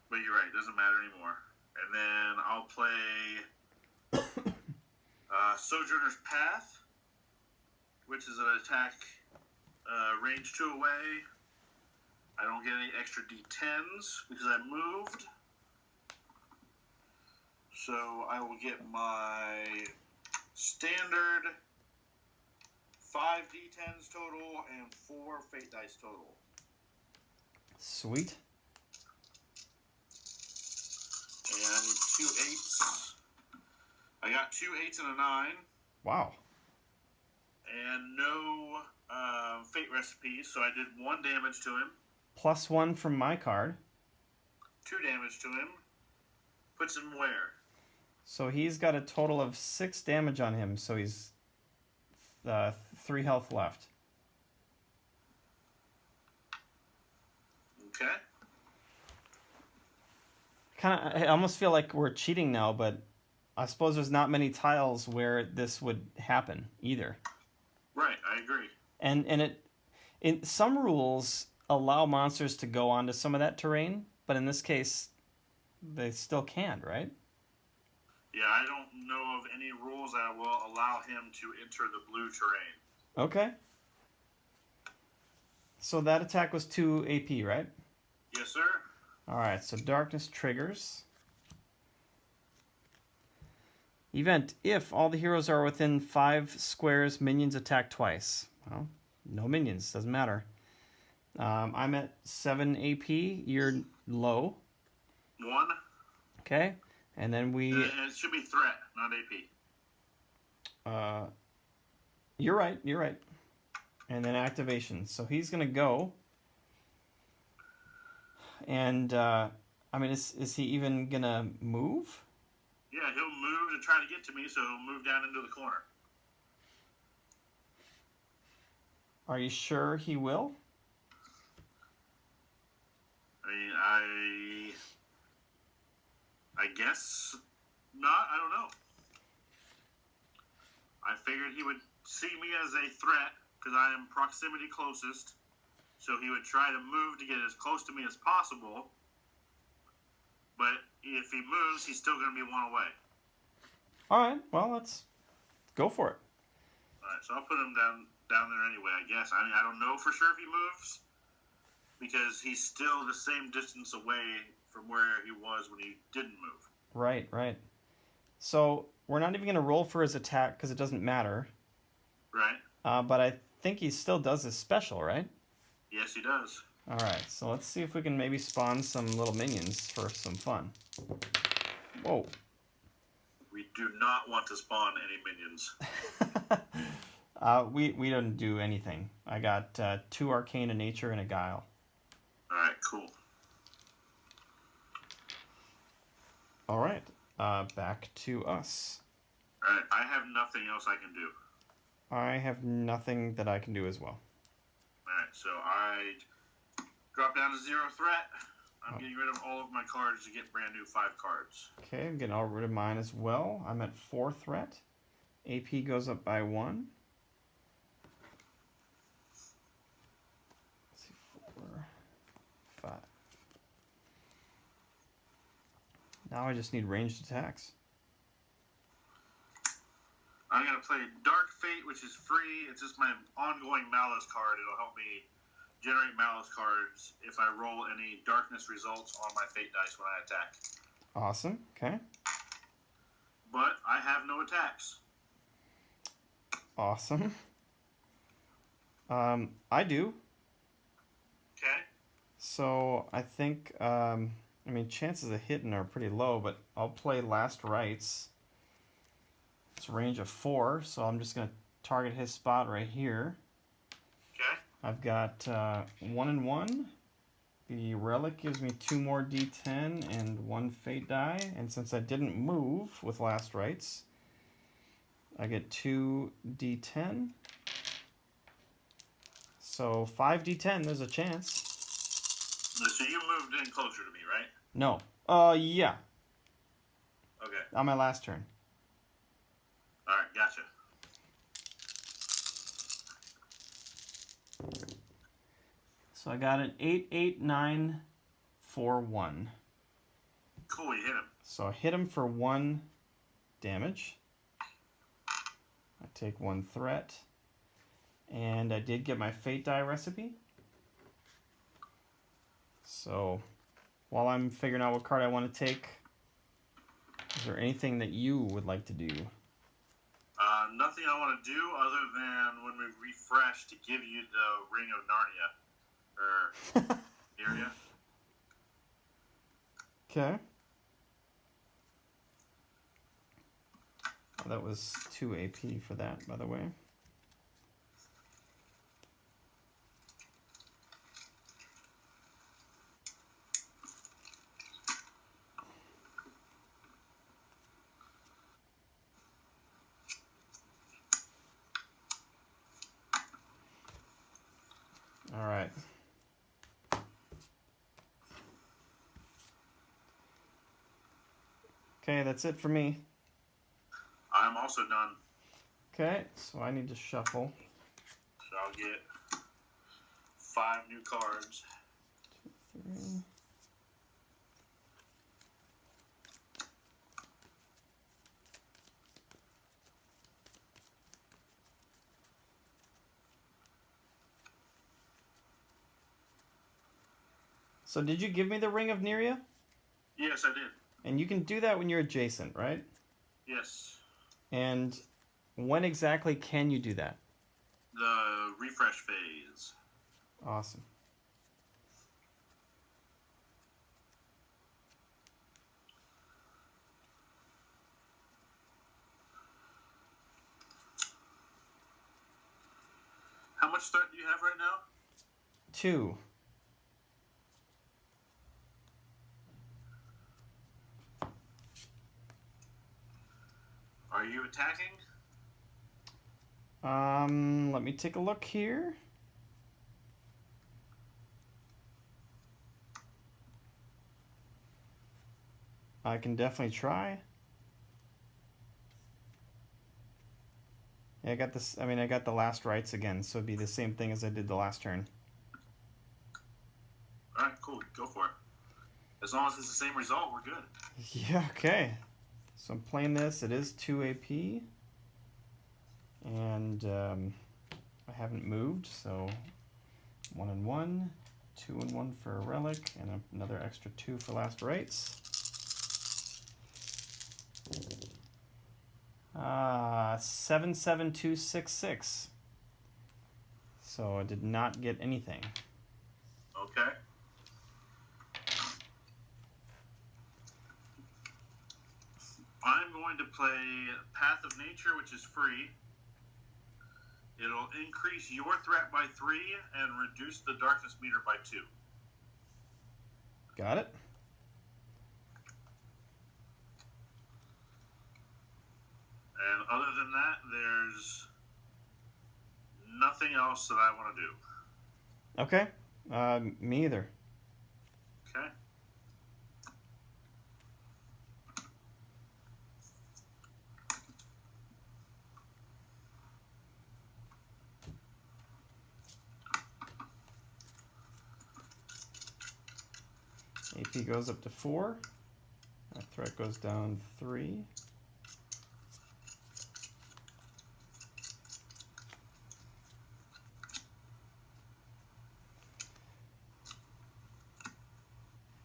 But you're right, it doesn't matter anymore. And then I'll play Sojourner's Path, which is an attack range 2 away. I don't get any extra d10s because I moved. So I will get my standard 5 d10s total and 4 fate dice total. Sweet. And 2 8s. I got 2 8s and a 9. Wow. And no fate recipes, so I did 1 damage to him. +1 from my card. 2 damage to him. Puts him where? So he's got a total of 6 damage on him, so he's 3 health left. Okay. I almost feel like we're cheating now, but I suppose there's not many tiles where this would happen either. Right, I agree. In some rules allow monsters to go onto some of that terrain, but in this case, they still can't, right? Yeah, I don't know of any rules that will allow him to enter the blue terrain. Okay. So that attack was 2 AP, right? Yes, sir. Alright, so darkness triggers. Event, if all the heroes are within 5 squares, minions attack twice. Well, no minions, doesn't matter. I'm at 7 AP, you're low. 1. Okay, and then we... And it should be threat, not AP. You're right. And then activation. So he's going to go. And, is he even going to move? Yeah, he'll move to try to get to me, so he'll move down into the corner. Are you sure he will? I guess not. I don't know. I figured he would see me as a threat because I am proximity closest. So he would try to move to get as close to me as possible. But if he moves, he's still going to be 1 away. All right. Well, let's go for it. All right. So I'll put him down there anyway, I guess. I mean, I don't know for sure if he moves because he's still the same distance away from where he was when he didn't move. Right. So we're not even going to roll for his attack because it doesn't matter. Right. But I think he still does his special, right? Yes, he does. All right. So let's see if we can maybe spawn some little minions for some fun. Whoa. We do not want to spawn any minions. We don't do anything. I got 2 arcane, a nature, and a guile. All right, cool. All right. Back to us. All right, I have nothing else I can do. I have nothing that I can do as well. All right, so I drop down to 0 threat. I'm getting rid of all of my cards to get brand new 5 cards. Okay, I'm getting all rid of mine as well. I'm at 4 threat. AP goes up by 1. Let's see, 4, 5. Now I just need ranged attacks. I'm going to play Dark Fate, which is free. It's just my ongoing Malice card. It'll help me generate Malice cards if I roll any darkness results on my fate dice when I attack. Awesome, okay. But I have no attacks. Awesome. I do. Okay. So I think, chances of hitting are pretty low, but I'll play Last Rites. It's a range of 4, so I'm just going to target his spot right here. Okay. I've got 1 and 1. The relic gives me 2 more d10 and 1 fate die, and since I didn't move with Last Rites, I get 2 d10. So 5 d10, there's a chance. So you moved in closer to me, right? No. Yeah. Okay. On my last turn. All right, gotcha. So I got an 88941. Cool, you hit him. So I hit him for 1 damage. I take 1 threat. And I did get my fate die recipe. So while I'm figuring out what card I want to take, is there anything that you would like to do? Nothing I want to do other than when we refresh to give you the Ring of Narnia. Or Narnia. Okay. Oh, that was 2 AP for that, by the way. All right. Okay, that's it for me. I'm also done. Okay, so I need to shuffle. So I'll get 5 new cards. 2, 3. So did you give me the Ring of Neria? Yes, I did. And you can do that when you're adjacent, right? Yes. And when exactly can you do that? The refresh phase. Awesome. How much threat do you have right now? 2. Are you attacking? Let me take a look here. I can definitely try. Yeah, I got this. I mean, I got the last rights again, so it'd be the same thing as I did the last turn. All right, cool. Go for it. As long as it's the same result, we're good. Yeah, okay. So I'm playing this. It is 2 AP. And I haven't moved, so 1 and 1, 2 and 1 for a relic, and another extra 2 for last rites. 77266. So I did not get anything. Okay. I'm going to play Path of Nature, which is free. It'll increase your threat by 3 and reduce the darkness meter by 2. Got it. And other than that, there's nothing else that I want to do. Okay. Me either. Okay. AP goes up to 4. Our threat goes down 3.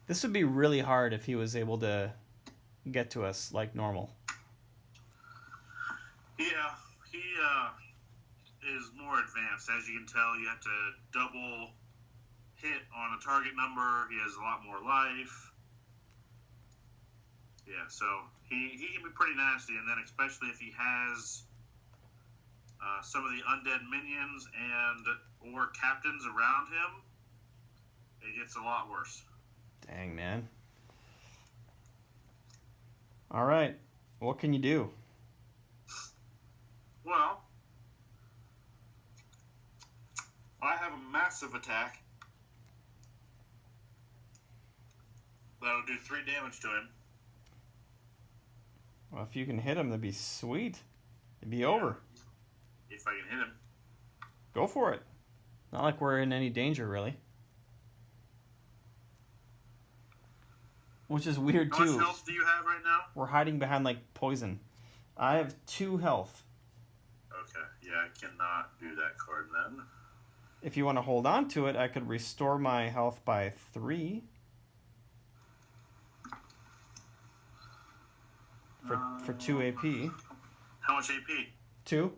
This would be really hard if he was able to get to us like normal. Yeah, he is more advanced. As you can tell, you have to double hit on a target number. He has a lot more life. Yeah, so he can be pretty nasty, and then especially if he has some of the undead minions and or captains around him, it gets a lot worse. Dang, man. All right. What can you do? Well, I have a massive attack. That'll do 3 damage to him. Well, if you can hit him, that'd be sweet. It'd be over. If I can hit him. Go for it. Not like we're in any danger, really. Which is weird, How too. much health do you have right now? We're hiding behind, like, poison. I have 2 health. Okay, yeah, I cannot do that card then. If you want to hold on to it, I could restore my health by 3. For 2 AP. How much AP? 2.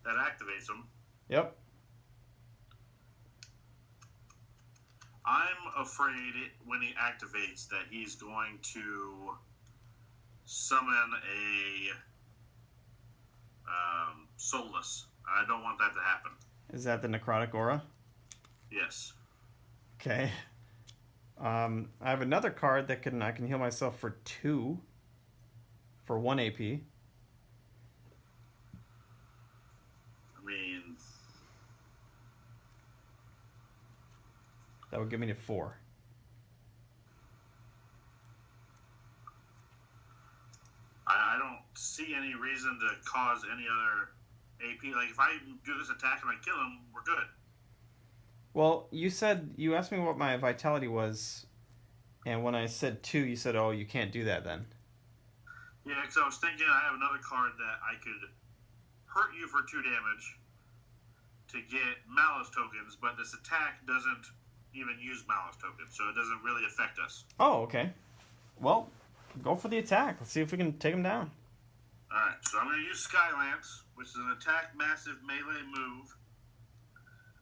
That activates him. Yep. I'm afraid when he activates that he's going to summon a soulless. I don't want that to happen. Is that the necrotic aura? Yes. Okay. I have another card that I can heal myself for 2. For 1 AP. I mean, That would give me to 4. I don't see any reason to cause any other AP. Like, if I do this attack and I kill him, we're good. Well, you asked me what my vitality was, and when I said 2, you said, oh, you can't do that then. Yeah, because I was thinking I have another card that I could hurt you for 2 damage to get malice tokens, but this attack doesn't even use malice tokens, so it doesn't really affect us. Oh, okay. Well, go for the attack. Let's see if we can take him down. Alright, so I'm going to use Skylance, which is an attack massive melee move.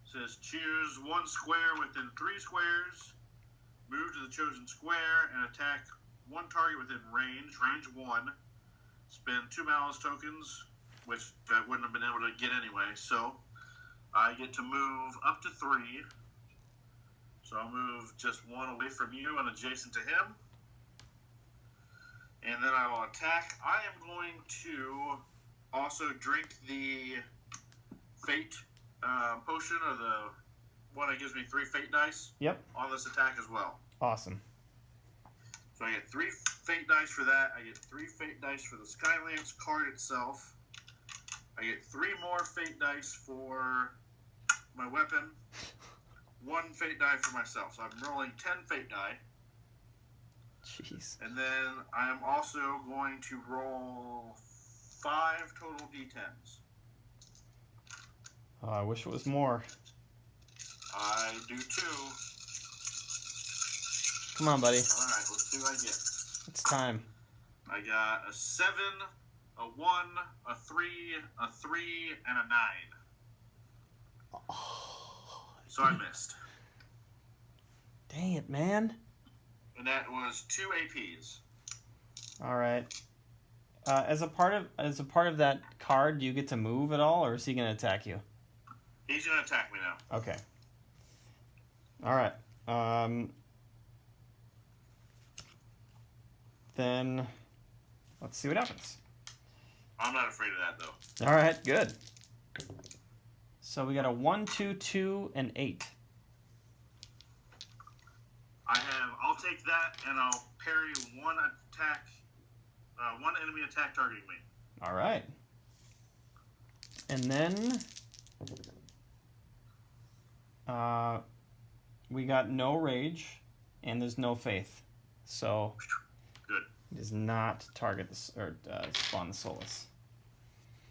It says choose 1 square within 3 squares, move to the chosen square, and attack 1 target within range 1. Spend 2 malice tokens, which I wouldn't have been able to get anyway, so I get to move up to 3. So I'll move just 1 away from you and adjacent to him. And then I will attack. I am going to also drink the fate potion, or the one that gives me 3 fate dice. Yep. On this attack as well. Awesome. So I get 3 fate dice for that. I get 3 fate dice for the Skylance card itself. I get 3 more fate dice for my weapon. 1 fate die for myself. So I'm rolling 10 fate die. Jeez. And then I am also going to roll 5 total d10s. Oh, I wish it was more. I do too. Come on, buddy. Alright, let's see what I get. It's time. I got a 7, a 1, a 3, a 3, and a 9. So I missed. Dang it, man. And that was 2 APs. All right. As a part of that card, do you get to move at all, or is he gonna attack you? He's gonna attack me now. Okay. All right. Then let's see what happens. I'm not afraid of that though. All right, good. So we got a 1, 2, 2, and 8. I'll take that and I'll parry 1 attack, 1 enemy attack targeting me. All right. And then we got no rage, and there's no faith. So Good. it does not target this or spawn the soulless.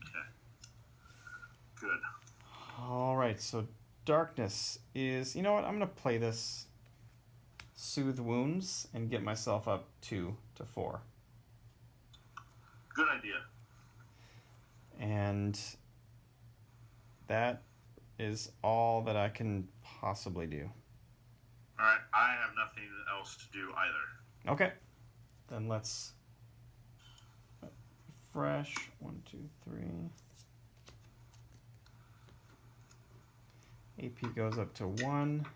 Okay. Good. All right. So darkness is. You know what? I'm gonna play this. Soothe wounds and get myself up 2 to 4. Good idea. And that is all that I can possibly do. Alright, I have nothing else to do either. Okay. Then let's refresh. 1, 2, 3. AP goes up to 1.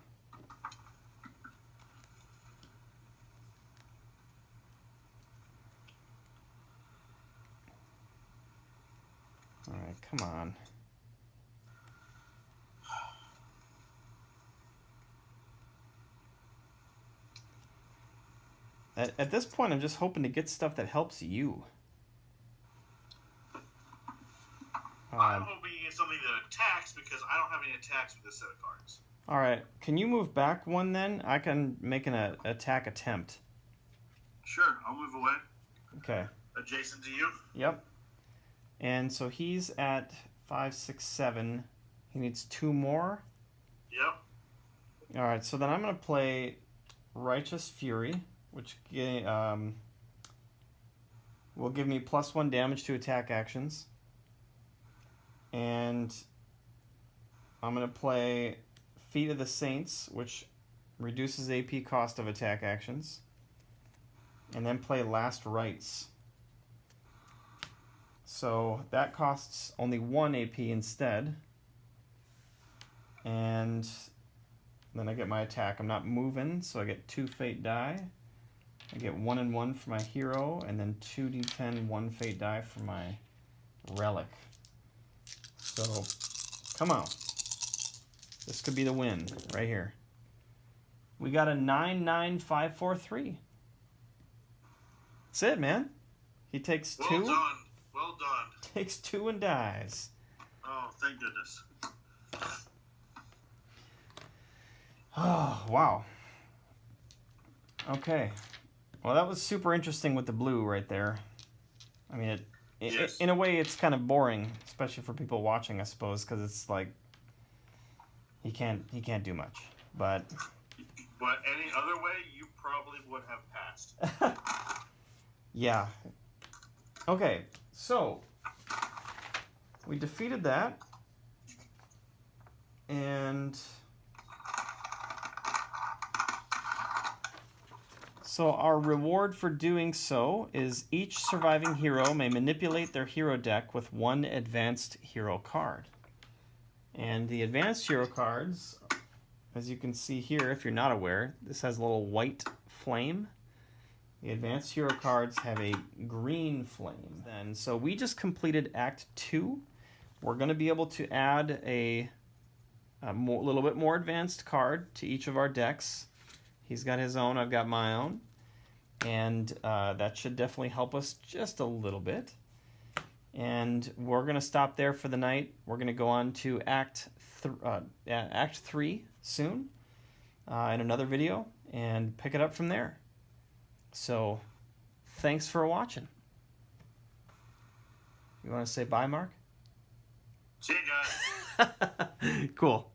Alright, come on. At this point, I'm just hoping to get stuff that helps you. I'm hoping you get something that attacks because I don't have any attacks with this set of cards. All right, can you move back one then? I can make an attack attempt. Sure, I'll move away. Okay. Adjacent to you. Yep. And so he's at 5, 6, 7. He needs 2 more. Yep. All right, so then I'm going to play Righteous Fury, which will give me +1 damage to attack actions. And I'm going to play Feet of the Saints, which reduces AP cost of attack actions. And then play Last Rites. So that costs only 1 AP instead. And then I get my attack. I'm not moving, so I get 2 fate die. I get 1 and 1 for my hero, and then 2d10 1 fate die for my relic. So, come on. This could be the win right here. We got a 99543. That's it, man. He takes 2. Well done. Well done. Takes 2 and dies. Oh, thank goodness. Oh, wow. Okay. Well, that was super interesting with the blue right there. I mean, Yes. in a way, it's kind of boring, especially for people watching, I suppose, because it's like he can't do much. But any other way, you probably would have passed. yeah. Okay, so we defeated that, and so our reward for doing so is each surviving hero may manipulate their hero deck with 1 advanced hero card. And the advanced hero cards, as you can see here, if you're not aware, this has a little white flame. The advanced hero cards have a green flame. Then, so we just completed Act 2. We're going to be able to add a little bit more advanced card to each of our decks. He's got his own, I've got my own. And that should definitely help us just a little bit. And we're going to stop there for the night. We're going to go on to Act 3 soon in another video and pick it up from there. So, thanks for watching. You want to say bye, Mark? See you guys. Cool.